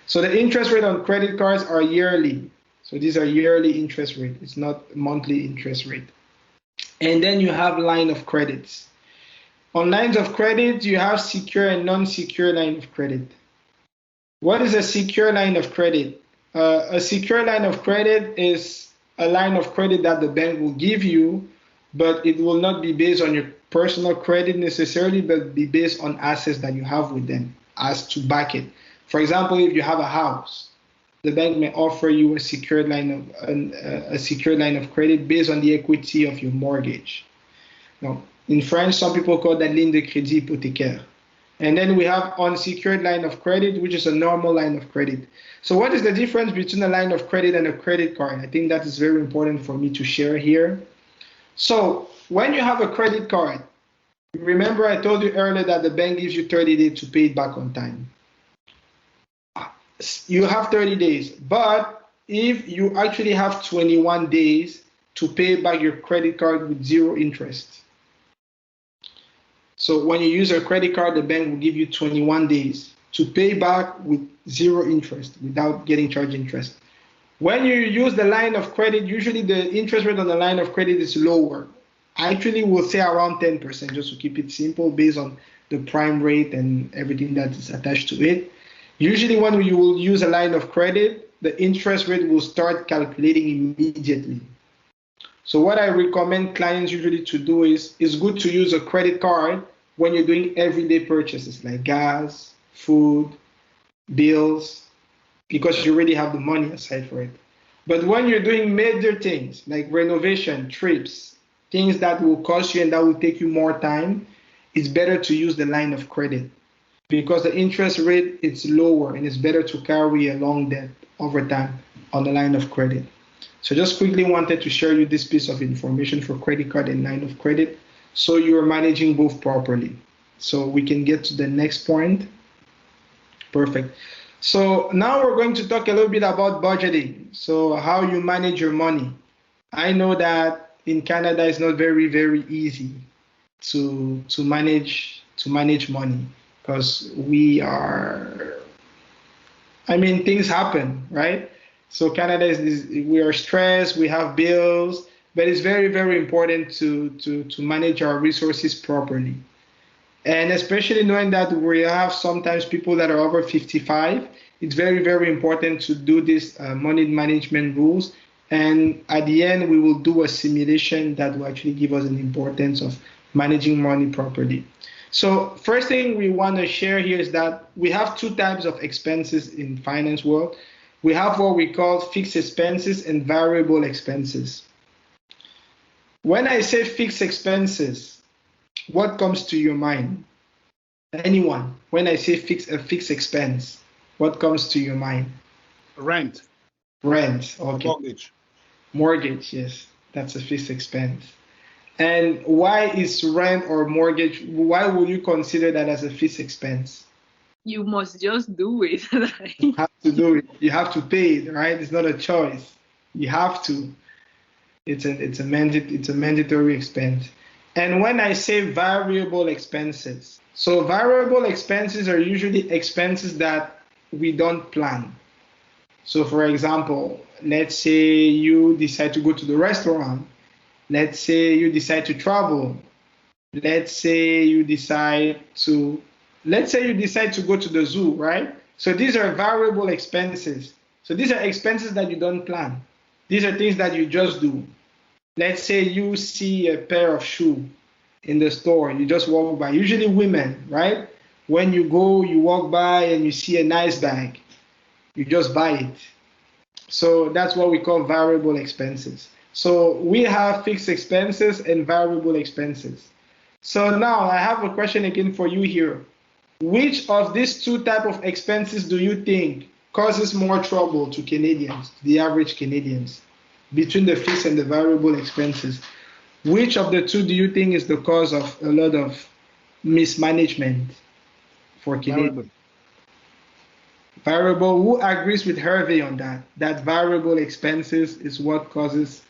So the interest rate on credit cards are yearly. So these are yearly interest rate. It's not monthly interest rate. And then you have line of credits. On lines of credit, you have secure and non-secure line of credit. What is a secure line of credit? A secure line of credit is a line of credit that the bank will give you, but it will not be based on your personal credit necessarily, but be based on assets that you have with them as to back it. For example, if you have a house, the bank may offer you a secured line of credit based on the equity of your mortgage. Now, in French, some people call that ligne de crédit hypothécaire. And then we have unsecured line of credit, which is a normal line of credit. So what is the difference between a line of credit and a credit card? I think that is very important for me to share here. So when you have a credit card, remember I told you earlier that the bank gives you 30 days to pay it back on time. You have 30 days, but if you actually have 21 days to pay back your credit card with 0 interest. So when you use a credit card, the bank will give you 21 days to pay back with 0 interest without getting charged interest. When you use the line of credit, usually the interest rate on the line of credit is lower. I actually will say around 10%, just to keep it simple, based on the prime rate and everything that is attached to it. Usually when you will use a line of credit, the interest rate will start calculating immediately. So what I recommend clients usually to do is, it's good to use a credit card when you're doing everyday purchases like gas, food, bills, because you already have the money aside for it. But when you're doing major things like renovation, trips, things that will cost you and that will take you more time, it's better to use the line of credit. because the interest rate is lower and it's better to carry a long debt over time on the line of credit. So just quickly wanted to share you this piece of information for credit card and line of credit so you're managing both properly. So we can get to the next point. Perfect. So now we're going to talk a little bit about budgeting. So how you manage your money. I know that in Canada it's not very, very easy to manage money because we things happen, right? So Canada we are stressed, we have bills, but it's very, very important to manage our resources properly. And especially knowing that we have sometimes people that are over 55, it's very, very important to do this money management rules. And at the end, we will do a simulation that will actually give us an importance of managing money properly. So first thing we want to share here is that we have two types of expenses in finance world. We have what we call fixed expenses and variable expenses. When I say fixed expenses, what comes to your mind? Anyone? When I say a fixed expense, what comes to your mind? Rent. Rent, okay. Mortgage. Mortgage, yes, that's a fixed expense. And why is rent or mortgage, why would you consider that as a fixed expense? You must just do it. You have to do it. You have to pay it, right? It's not a choice. You have to. It's a mandatory expense. And when I say variable expenses, so variable expenses are usually expenses that we don't plan. So for example, let's say you decide to go to the restaurant. Let's say you decide to travel. Let's say you decide to go to the zoo, right? So these are variable expenses. So these are expenses that you don't plan. These are things that you just do. Let's say you see a pair of shoes in the store, you just walk by. Usually women, right? When you go, you walk by and you see a nice bag, you just buy it. So that's what we call variable expenses. So we have fixed expenses and variable expenses. So now I have a question again for you here. Which of these two types of expenses do you think causes more trouble to Canadians, the average Canadians, between the fixed and the variable expenses? Which of the two do you think is the cause of a lot of mismanagement for Canadians? Variable. Who agrees with Hervé on that? That variable expenses is what causes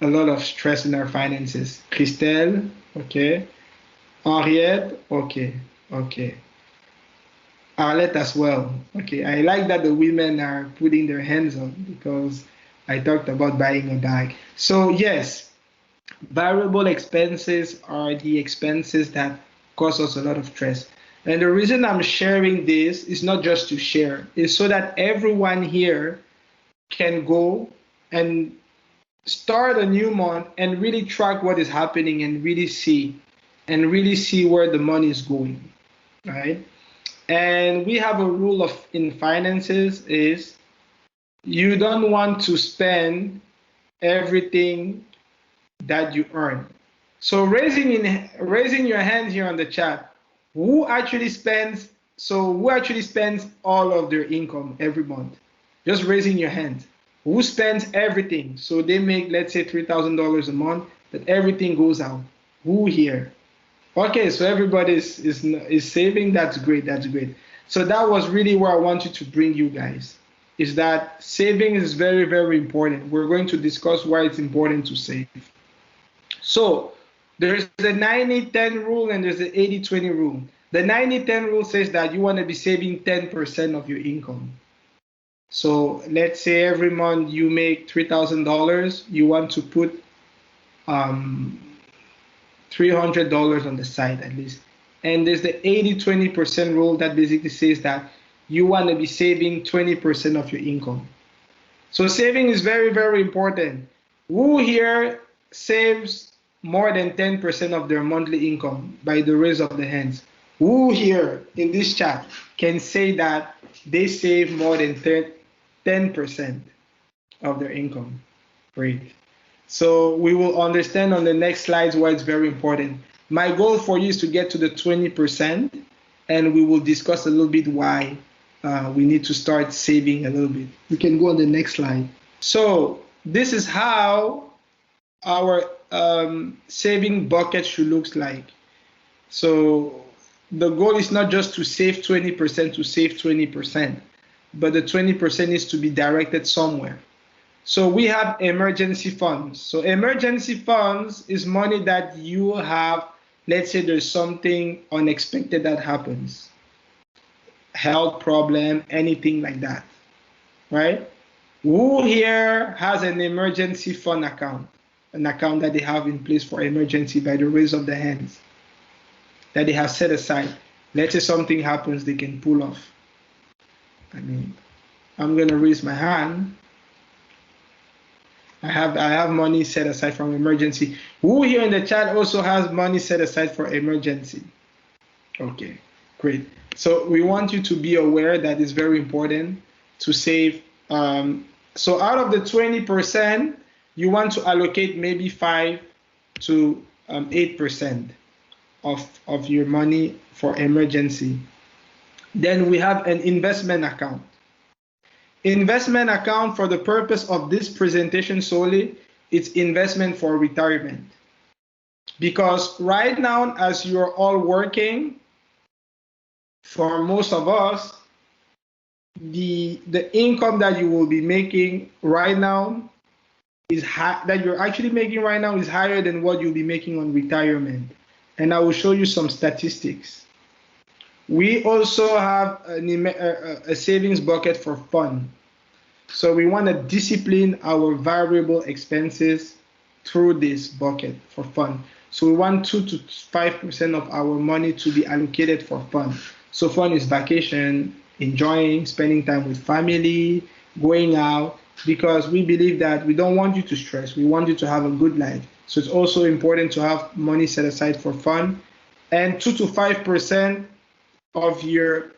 a lot of stress in our finances. Christelle, okay. Henriette, okay. Arlette as well. Okay, I like that the women are putting their hands on because I talked about buying a bag. So yes, variable expenses are the expenses that cause us a lot of stress. And the reason I'm sharing this is not just to share, it's so that everyone here can go and start a new month and really track what is happening and really see where the money is going, right? And we have a rule in finances is you don't want to spend everything that you earn. So raising your hand here on the chat, who actually spends all of their income every month? Just raising your hand. Who spends everything? So they make, let's say, $3,000 a month, but everything goes out. Who here? Okay, so everybody is saving. That's great. So that was really where I wanted to bring you guys, is that saving is very, very important. We're going to discuss why it's important to save. So there's the 90-10 rule and there's the 80-20 rule. The 90-10 rule says that you want to be saving 10% of your income. So let's say every month you make $3,000, you want to put $300 on the side at least. And there's the 80-20% rule that basically says that you want to be saving 20% of your income. So saving is very, very important. Who here saves more than 10% of their monthly income by the raise of the hands? Who here in this chat can say that they save more than 10% of their income? Great. So we will understand on the next slides why it's very important. My goal for you is to get to the 20%, and we will discuss a little bit why we need to start saving a little bit. We can go on the next slide. So this is how our saving bucket should look like. So the goal is not just to save 20% to save 20%, but the 20% needs to be directed somewhere. So we have emergency funds. So emergency funds is money that you have. Let's say there's something unexpected that happens, health problem, anything like that, right? Who here has an emergency fund account, an account that they have in place for emergency by the raise of the hands, that they have set aside? Let's say something happens, they can pull off. I mean, I'm gonna raise my hand. I have money set aside from emergency. Who here in the chat also has money set aside for emergency? Okay, great. So we want you to be aware that it's very important to save. So out of the 20%, you want to allocate maybe 5 to 8% of your money for emergency. Then we have an investment account. Investment account, for the purpose of this presentation solely, it's investment for retirement. Because right now, as you're all working, for most of us, the income that you will be making right now is that you're actually making right now is higher than what you'll be making on retirement. And I will show you some statistics. We also have a savings bucket for fun. So we want to discipline our variable expenses through this bucket for fun. So we want 2 to 5% of our money to be allocated for fun. So fun is vacation, enjoying, spending time with family, going out, because we believe that we don't want you to stress. We want you to have a good life. So it's also important to have money set aside for fun. And 2 to 5% of your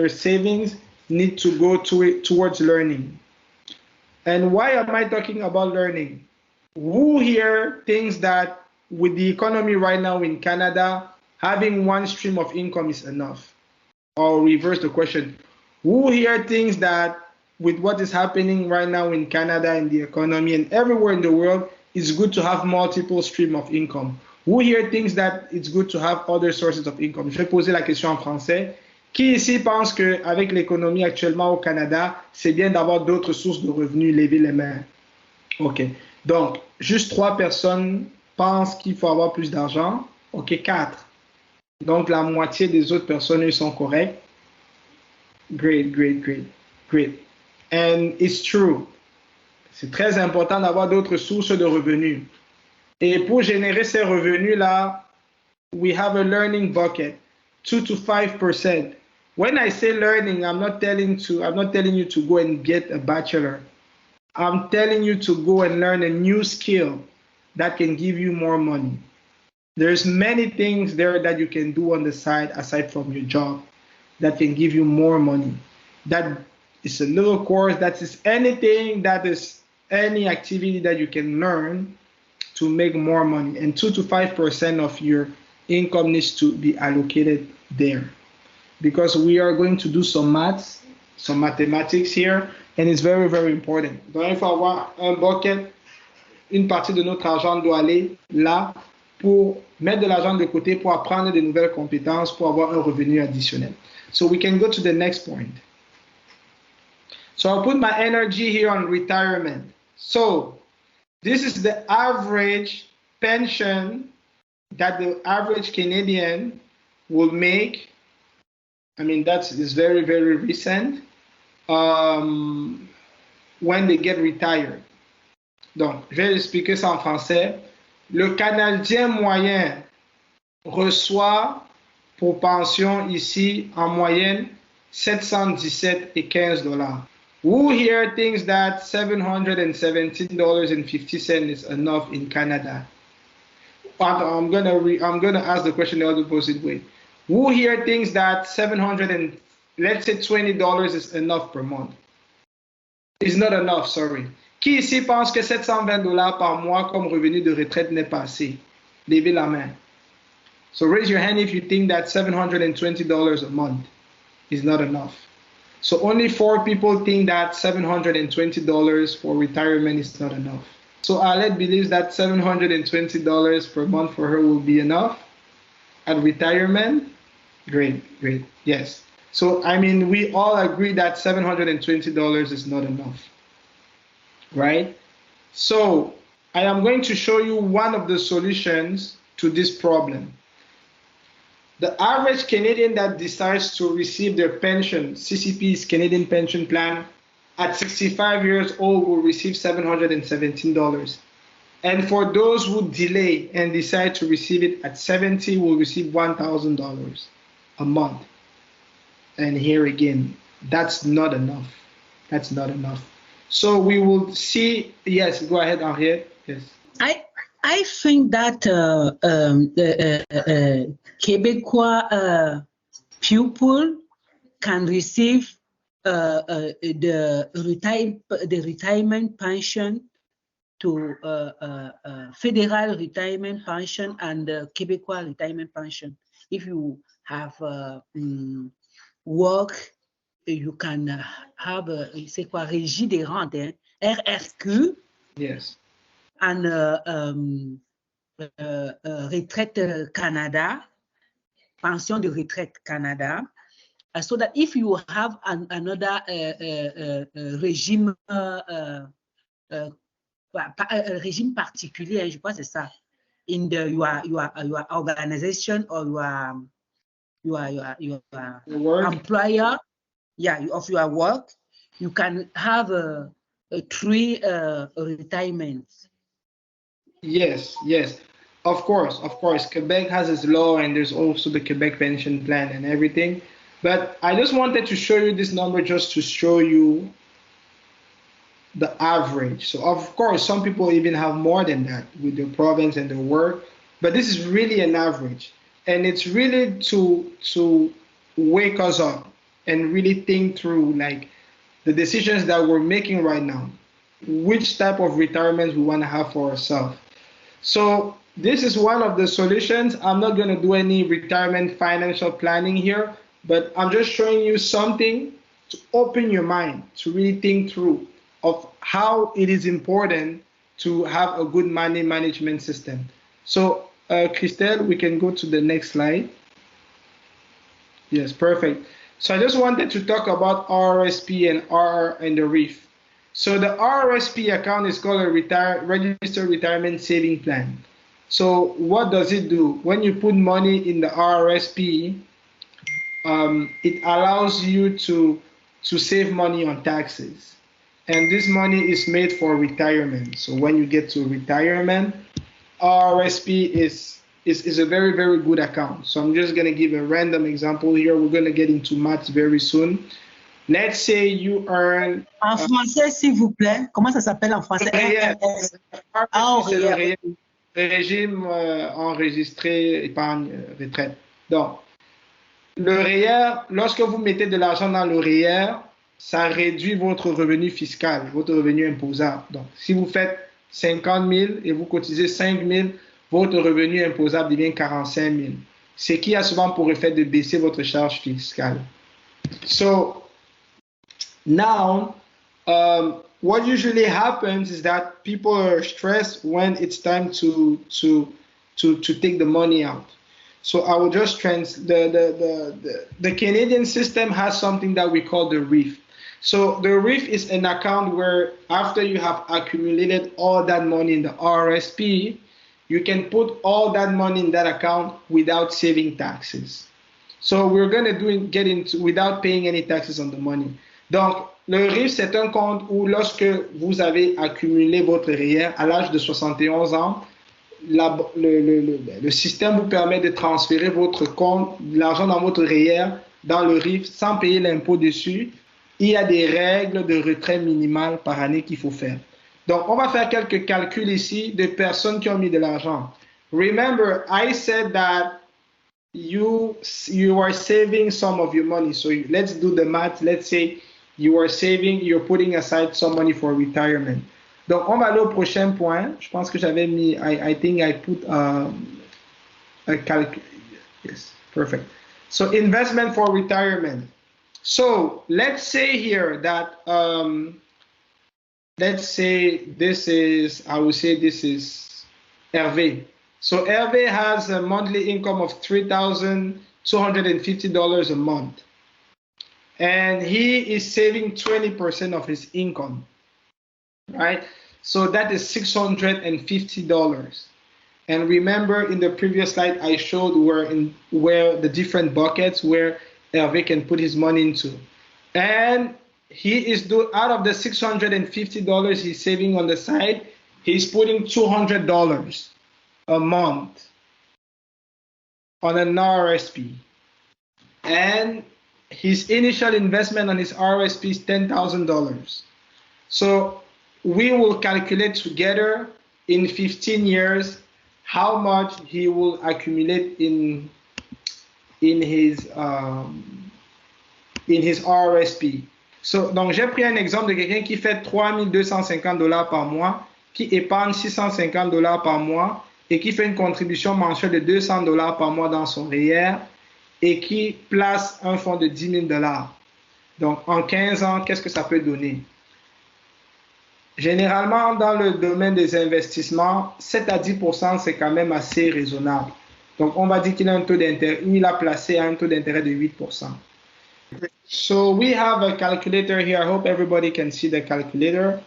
savings need to go towards learning. And why am I talking about learning? Who here thinks that with the economy right now in Canada, having one stream of income is enough? Or reverse the question. Who here thinks that with what is happening right now in Canada, in the economy, and everywhere in the world, it's good to have multiple streams of income? Who here thinks that it's good to have other sources of income? Je vais poser la question en français. Qui ici pense qu'avec l'économie actuellement au Canada, c'est bien d'avoir d'autres sources de revenus? Levez les mains. OK. Donc, juste 3 personnes pensent qu'il faut avoir plus d'argent. OK, 4. Donc, la moitié des autres personnes, ils sont corrects. Great, great, great, great. And it's true. C'est très important d'avoir d'autres sources de revenus. Et pour générer ces revenus-là, we have a learning bucket, 2 to 5%. When I say learning, I'm not telling you to go and get a bachelor. I'm telling you to go and learn a new skill that can give you more money. There's many things there that you can do on the side, aside from your job, that can give you more money. That is a little course, that is anything, that is any activity that you can learn to make more money. And 2 to 5% of your income needs to be allocated there. Because we are going to do some maths, some mathematics here, and it's very, very important. Donc, il faut avoir un bucket, une partie de notre argent doit aller là pour mettre de l'argent de côté, pour apprendre de nouvelles compétences, pour avoir un revenu additionnel. So we can go to the next point. So I'll put my energy here on retirement. So this is the average pension that the average Canadian will make. I mean, that is very, very recent, when they get retired. Donc, je vais expliquer ça en français. Le Canadien moyen reçoit pour pension ici en moyenne $717.15. Who here thinks that $717.50 is enough in Canada? I'm gonna ask the question the other opposite way. Who here thinks that let's say $20 is enough per month? It's not enough, sorry. Qui ici pense que $720 par mois comme revenu de retraite n'est pas assez? Levez la main. So raise your hand if you think that $720 a month is not enough. So only 4 people think that $720 for retirement is not enough. So Arlette believes that $720 per month for her will be enough at retirement. Great, great, yes. So, I mean, we all agree that $720 is not enough, right? So, I am going to show you one of the solutions to this problem. The average Canadian that decides to receive their pension, CCP's Canadian Pension Plan, at 65 years old will receive $717. And for those who delay and decide to receive it at 70, will receive $1,000 a month. And here again, that's not enough. That's not enough. So we will see. Yes, go ahead, Henriette. Yes. I think that Quebecois pupil can receive the retirement pension to federal retirement pension and Quebecois retirement pension. If you have work, you can have c'est quoi, Régie des rentes, RRQ. Yes. And Retraite Canada, Pension de Retraite Canada, so that if you have another régime, régime particulier, je crois que c'est ça, in the your organization or your employer, yeah, of your work, you can have 3 retirements. Yes, yes, of course. Quebec has its law, and there's also the Quebec pension plan and everything. But I just wanted to show you this number just to show you the average. So of course, some people even have more than that with their province and their work. But this is really an average, and it's really to wake us up and really think through like the decisions that we're making right now, which type of retirement we want to have for ourselves. So this is one of the solutions. I'm not going to do any retirement financial planning here, but I'm just showing you something to open your mind, to really think through of how it is important to have a good money management system. So Christelle, we can go to the next slide. Yes, perfect. So I just wanted to talk about RRSP and RR and the REEF. So the RRSP account is called a Registered Retirement Saving Plan. So what does it do? When you put money in the RRSP, it allows you to save money on taxes. And this money is made for retirement. So when you get to retirement, RRSP is a very, very good account. So I'm just going to give a random example here. We're going to get into maths very soon. Let's say you earn... En français, s'il vous plaît. Comment ça s'appelle en français? C'est le régime enregistré épargne retraite. Donc, le REER, lorsque vous mettez de l'argent dans le REER, ça réduit votre revenu fiscal, votre revenu imposable. Donc, si vous faites 50 000 et vous cotisez 5 000, votre revenu imposable devient 45 000. Ce qui a souvent pour effet de baisser votre charge fiscale. So, now, what usually happens is that people are stressed when it's time to take the money out. So I will just the Canadian system has something that we call the REEF. So the REEF is an account where after you have accumulated all that money in the RRSP, you can put all that money in that account without saving taxes. So we're going to get into without paying any taxes on the money. Donc, le REEF, c'est un compte où lorsque vous avez accumulé votre REER à l'âge de 71 ans, le système vous permet de transférer votre compte, l'argent dans votre REER, dans le REEF sans payer l'impôt dessus. Il y a des règles de retrait minimal par année qu'il faut faire. Donc, on va faire quelques calculs ici de personnes qui ont mis de l'argent. Remember, I said that you are saving some of your money. So let's do the math. Let's say you are saving, you're putting aside some money for retirement. Donc, on va aller au prochain point. Je pense que j'avais mis, I think I put a calcul. Yes, perfect. So investment for retirement. So let's say here that, let's say this is, I would say this is Hervé. So Hervé has a monthly income of $3,250 a month. And he is saving 20% of his income, right? So that is $650. And remember in the previous slide, I showed where the different buckets where Hervé can put his money into. And he is out of the $650 he's saving on the side, he's putting $200 a month on an RSP. And his initial investment on his RSP is $10,000. So we will calculate together in 15 years how much he will accumulate in his RSP. So, donc j'ai pris un exemple de quelqu'un qui fait $3,250 par mois, qui épargne $650 par mois et qui fait une contribution mensuelle de $200 par mois dans son REER et qui place un fonds de $10,000. Donc, en 15 ans, qu'est-ce que ça peut donner? Généralement, dans le domaine des investissements, 7 à 10%, c'est quand même assez raisonnable. Donc, on va dire qu'il a un taux d'intérêt, il a placé à un taux d'intérêt de 8%. So, we have a calculator here. I hope everybody can see the calculator.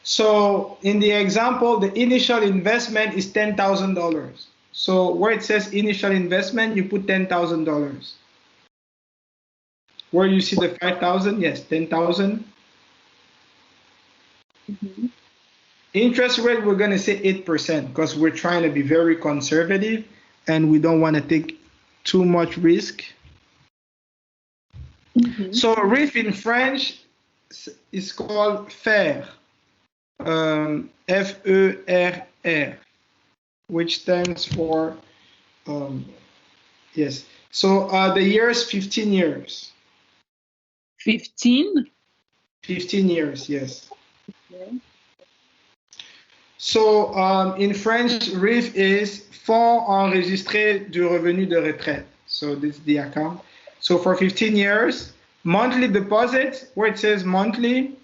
So, in the example, the initial investment is $10,000. So, where it says initial investment, you put $10,000. Where you see the 5,000, yes, 10,000. Mm-hmm. Interest rate, we're going to say 8% because we're trying to be very conservative and we don't want to take too much risk. Mm-hmm. So RIF in French is called FER, F-E-R-R, which stands for, yes. So the years, 15 years. 15? 15 years, yes. Okay. So in French, RIF is Fonds enregistré du revenu de retraite. So this is the account. So for 15 years, monthly deposit, where it says monthly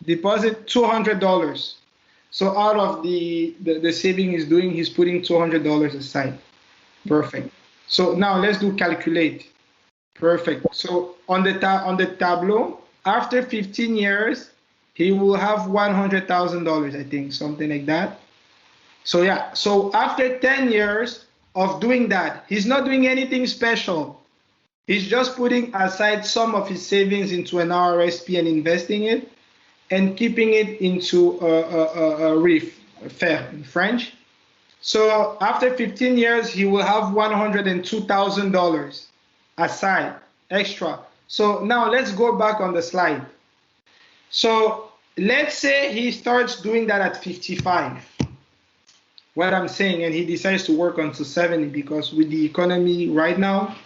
deposit, $200. So out of the saving he's doing, he's putting $200 aside. Perfect. So now let's do calculate. Perfect. So on the tableau, after 15 years, he will have $100,000, I think, something like that. So yeah, so after 10 years of doing that, he's not doing anything special. He's just putting aside some of his savings into an RRSP and investing it and keeping it into a RIF, FER in French. So after 15 years, he will have $102,000 aside, extra. So now let's go back on the slide. So let's say he starts doing that at 55. What I'm saying, and he decides to work until 70 because with the economy right now,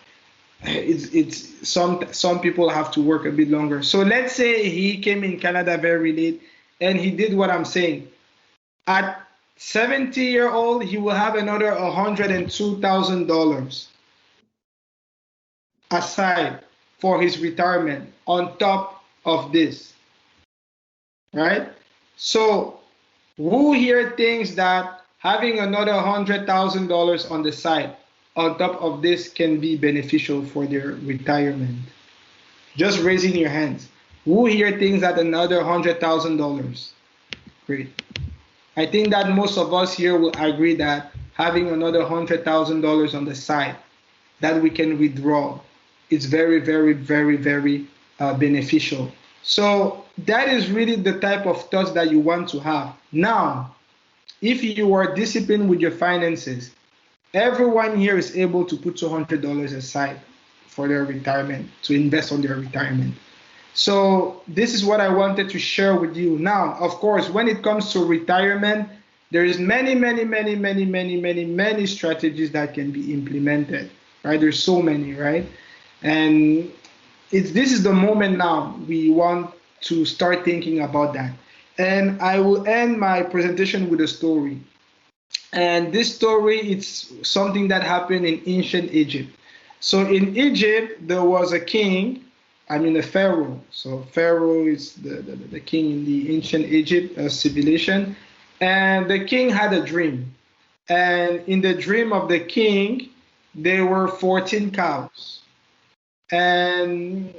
it's some people have to work a bit longer. So let's say he came in Canada very late and he did what I'm saying. At 70-year-old, he will have another $102,000 aside for his retirement on top of this, right? So who here thinks that having another $100,000 on the side on top of this can be beneficial for their retirement? Just raising your hands. Who here thinks that another $100,000? Great. I think that most of us here will agree that having another $100,000 on the side that we can withdraw is very, very, very, very beneficial. So that is really the type of thoughts that you want to have. Now, if you are disciplined with your finances, everyone here is able to put $200 aside for their retirement, to invest on their retirement. So this is what I wanted to share with you. Now, of course, when it comes to retirement, there is many strategies that can be implemented, right? There's so many, right? And this is the moment now we want to start thinking about that. And I will end my presentation with a story. And this story, it's something that happened in ancient Egypt. So in Egypt, there was a king, I mean a pharaoh. So pharaoh is the king in the ancient Egypt civilization. And the king had a dream. And in the dream of the king, there were 14 cows. And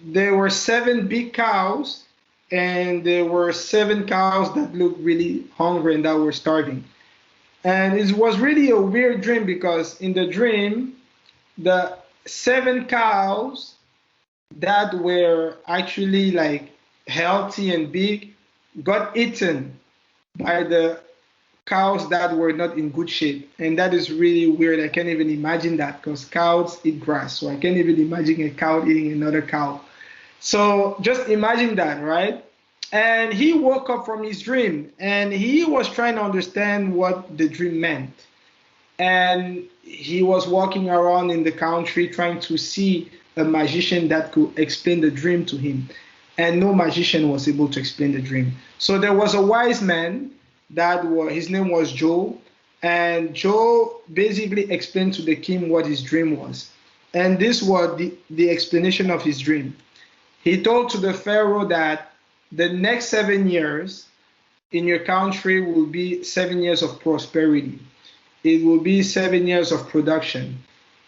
there were 7 big cows, and there were 7 cows that looked really hungry and that were starving. And it was really a weird dream because in the dream, the 7 cows that were actually like healthy and big got eaten by the cows that were not in good shape. And that is really weird. I can't even imagine that because cows eat grass. So I can't even imagine a cow eating another cow. So just imagine that, right? And he woke up from his dream and he was trying to understand what the dream meant. And he was walking around in the country trying to see a magician that could explain the dream to him. And no magician was able to explain the dream. So there was a wise man his name was Joe. And Joe basically explained to the king what his dream was. And this was the explanation of his dream. He told to the pharaoh that the next 7 years in your country will be 7 years of prosperity. It will be 7 years of production.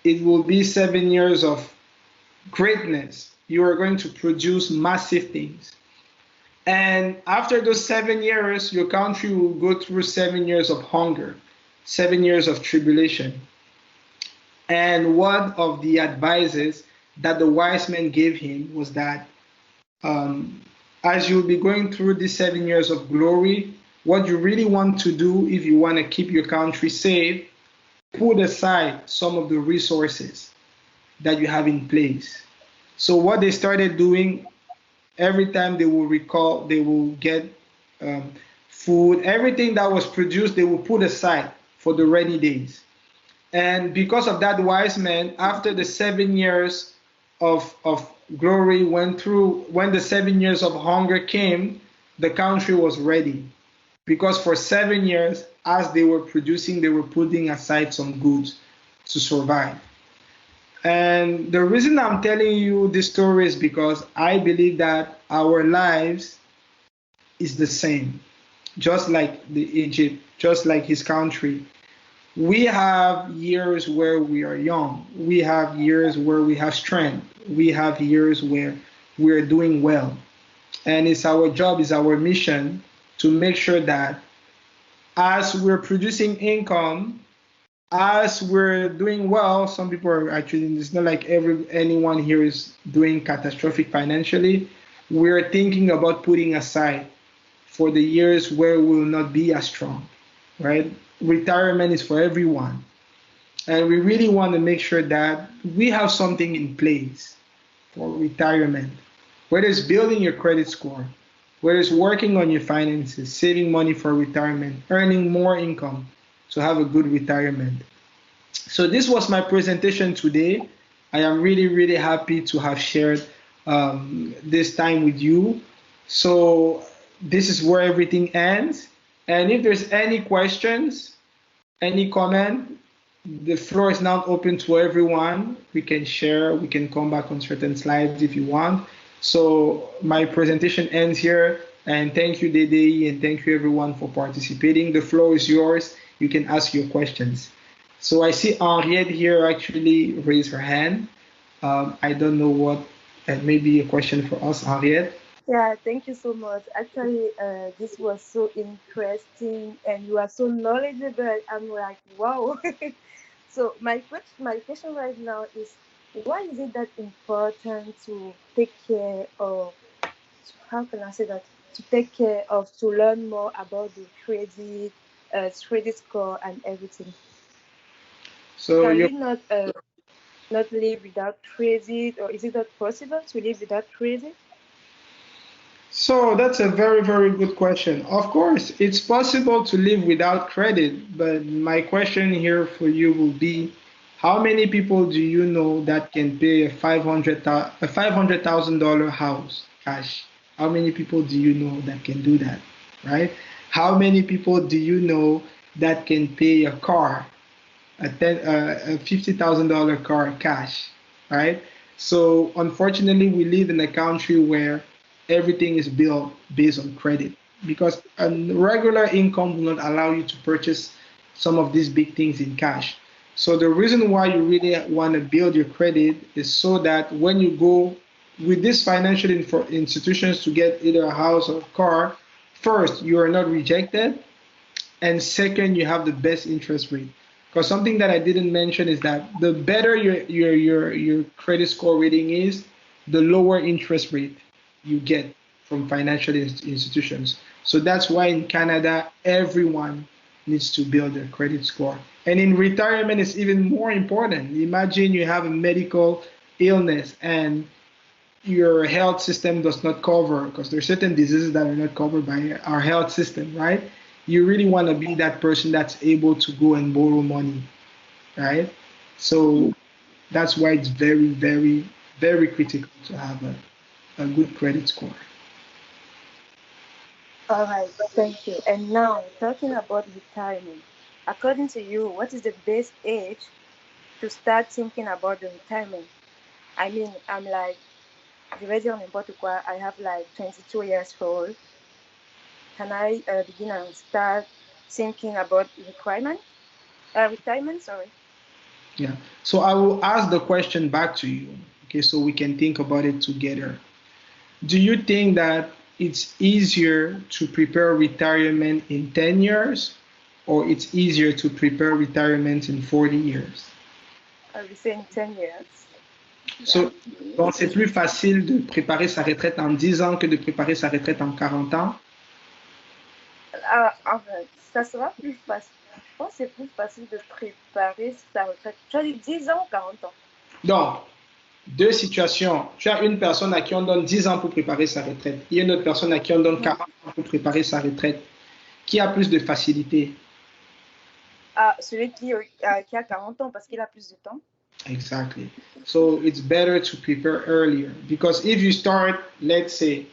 It will be 7 years of greatness. You are going to produce massive things. And after those 7 years, your country will go through 7 years of hunger, 7 years of tribulation. And one of the advices that the wise man gave him was that as you'll be going through these 7 years of glory, what you really want to do if you want to keep your country safe, put aside some of the resources that you have in place. So what they started doing, every time they will get food, everything that was produced, they will put aside for the rainy days. And because of that wise man, after the 7 years of glory went through, when the 7 years of hunger came, the country was ready. Because for 7 years, as they were producing, they were putting aside some goods to survive. And the reason I'm telling you this story is because I believe that our lives is the same. Just like Egypt, just like his country. We have years where we are young. We have years where we have strength. We have years where we're doing well. And it's our job, it's our mission to make sure that as we're producing income, as we're doing well, some people are actually, it's not like anyone here is doing catastrophic financially. We're thinking about putting aside for the years where we will not be as strong, right? Retirement is for everyone. And we really want to make sure that we have something in place for retirement, whether it's building your credit score, whether it's working on your finances, saving money for retirement, earning more income to have a good retirement. So this was my presentation today. I am really, really happy to have shared this time with you. So this is where everything ends. And if there's any questions, any comment, the floor is now open to everyone. We can share, we can come back on certain slides if you want. So my presentation ends here, and thank you, DDI, and thank you everyone for participating. The floor is yours. You can ask your questions. So I see Henriette here actually raise her hand. I don't know what, maybe a question for us, Henriette. Yeah, thank you so much. Actually, this was so interesting, and you are so knowledgeable. I'm like, wow. So my question right now is, why is it that important to take care of, how can I say that, to take care of, to learn more about the credit score and everything? So can we not live without credit, or is it not possible to live without credit? So that's a very, very good question. Of course, it's possible to live without credit, but my question here for you will be, how many people do you know that can pay a $500,000 house cash? How many people do you know that can do that, right? How many people do you know that can pay a car a $50,000 car cash, right? So unfortunately, we live in a country where everything is built based on credit because a regular income will not allow you to purchase some of these big things in cash. So the reason why you really want to build your credit is so that when you go with these financial institutions to get either a house or a car, first, you are not rejected, and second, you have the best interest rate. Because something that I didn't mention is that the better your credit score rating is, the lower interest rate you get from financial institutions. So that's why in Canada, everyone needs to build their credit score. And in retirement, it's even more important. Imagine you have a medical illness and your health system does not cover, because there are certain diseases that are not covered by our health system, right? You really want to be that person that's able to go and borrow money, right? So that's why it's very, very, very critical to have a good credit score. All right, thank you. And now, talking about retirement, according to you, what is the best age to start thinking about the retirement? I mean, I'm like, je vais dire n'importe quoi. I have like 22 years old. Can I begin and start thinking about retirement? Sorry. Yeah. So I will ask the question back to you, okay, so we can think about it together. Do you think that it's easier to prepare retirement in 10 years or it's easier to prepare retirement in 40 years? I would say in 10 years. So, donc c'est plus facile de préparer sa retraite en 10 ans que de préparer sa retraite en 40 ans? En fait, ça sera plus facile. Je pense que c'est plus facile de préparer sa retraite. Tu as dit 10 ans ou 40 ans? Donc, deux situations. Tu as une personne à qui on donne 10 ans pour préparer sa retraite. Il y a une autre personne à qui on donne 40 ans pour préparer sa retraite. Qui a plus de facilité? Celui qui a 40 ans parce qu'il a plus de temps. Exactly. So it's better to prepare earlier because if you start, let's say,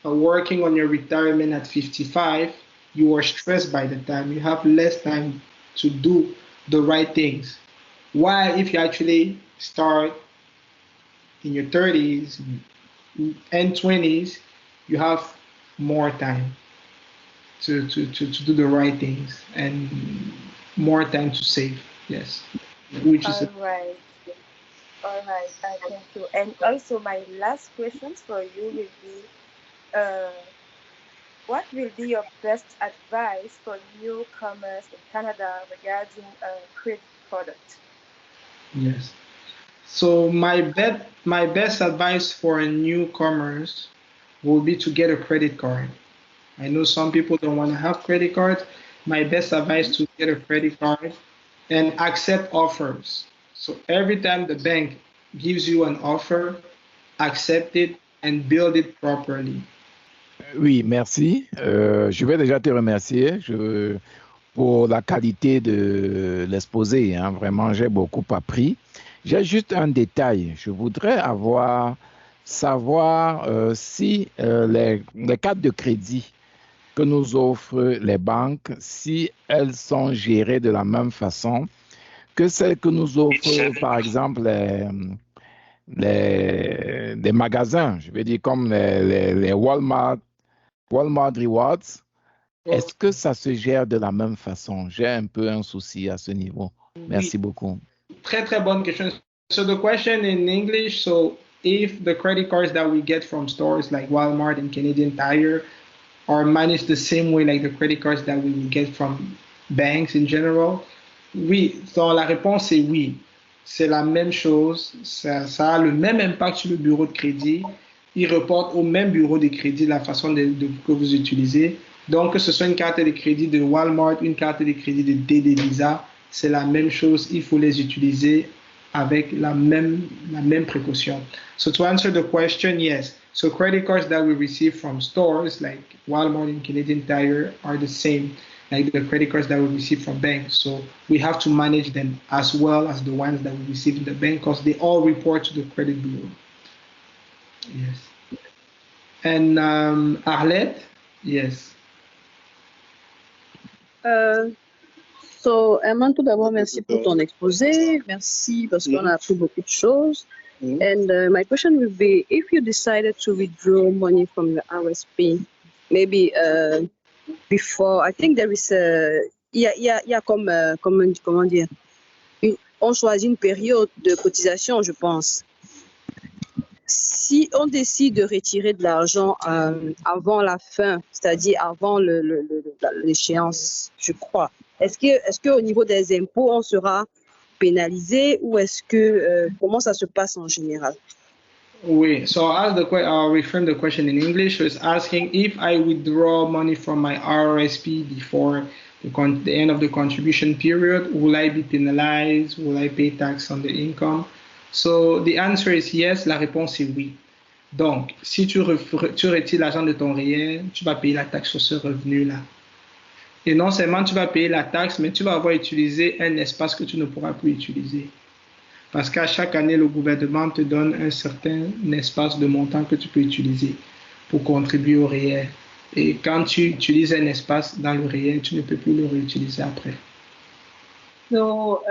working on your retirement at 55, you are stressed by the time. You have less time to do the right things. While if you actually start in your 30s and 20s, you have more time to do the right things and more time to save. Yes. Which is all right, thank you. And also my last questions for you will be, what will be your best advice for newcomers in Canada regarding credit product? Yes. So my best advice for newcomers will be to get a credit card. I know some people don't want to have credit cards. My best advice is to get a credit card and accept offers. So every time the bank gives you an offer, accept it and build it properly. Oui, merci. Je vais déjà te remercier pour la qualité de l'exposé. Hein. Vraiment, j'ai beaucoup appris. J'ai juste un détail. Je voudrais savoir si les cartes de crédit que nous offrent les banques, si elles sont gérées de la même façon que celles que nous offrent, par exemple, les magasins, je veux dire comme les Walmart Rewards. Est-ce que ça se gère de la même façon? J'ai un peu un souci à ce niveau. Merci beaucoup. Très, très bonne question. So the question in English, so if the credit cards that we get from stores like Walmart and Canadian Tire are managed the same way like the credit cards that we will get from banks in general, oui. Donc la réponse est oui. C'est la même chose. Ça a le même impact sur le bureau de crédit. Ils reportent au même bureau de crédit la façon que vous utilisez. Donc, que ce soit une carte de crédit de Walmart, une carte de crédit de DD Visa, c'est la même chose. Il faut les utiliser avec la même précaution. So to answer the question, yes. So credit cards that we receive from stores like Walmart and Canadian Tire are the same like the credit cards that we receive from banks. So we have to manage them as well as the ones that we receive in the bank because they all report to the credit bureau. Yes. And Arlette? Yes. So, Herman, tout d'abord, merci pour ton exposé. Merci parce qu'on a appris beaucoup de choses. And my question would be, if you decided to withdraw money from the RSP, maybe before, I think there is il y a comme, comment dire, on choisit une période de cotisation, je pense. Si on décide de retirer de l'argent avant la fin, c'est-à-dire avant l'échéance, je crois, est-ce que au niveau des impôts, on sera pénalisé ou est-ce que comment ça se passe en général? Oui, so I'll reframe the question in English. So it's asking if I withdraw money from my RRSP before the end of the contribution period, will I be penalized? Will I pay tax on the income? So the answer is yes. La réponse est oui. Donc, si tu retires l'argent de ton réel, tu vas payer la taxe sur ce revenu-là. Et non seulement tu vas payer la taxe, mais tu vas avoir utilisé un espace que tu ne pourras plus utiliser. Parce qu'à chaque année, le gouvernement te donne un certain espace de montant que tu peux utiliser pour contribuer au réel. Et quand tu utilises un espace dans le réel, tu ne peux plus le réutiliser après. So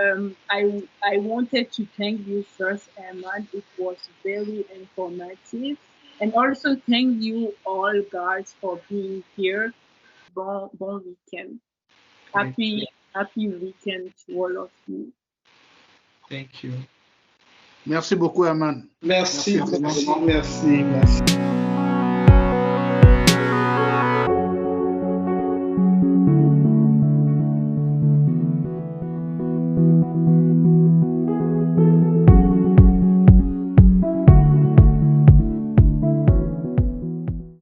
I wanted to thank you first, Herman. It was very informative. And also thank you all guys for being here. Bon weekend. Happy weekend to all of you. Thank you. Merci beaucoup, Herman. Merci. Merci.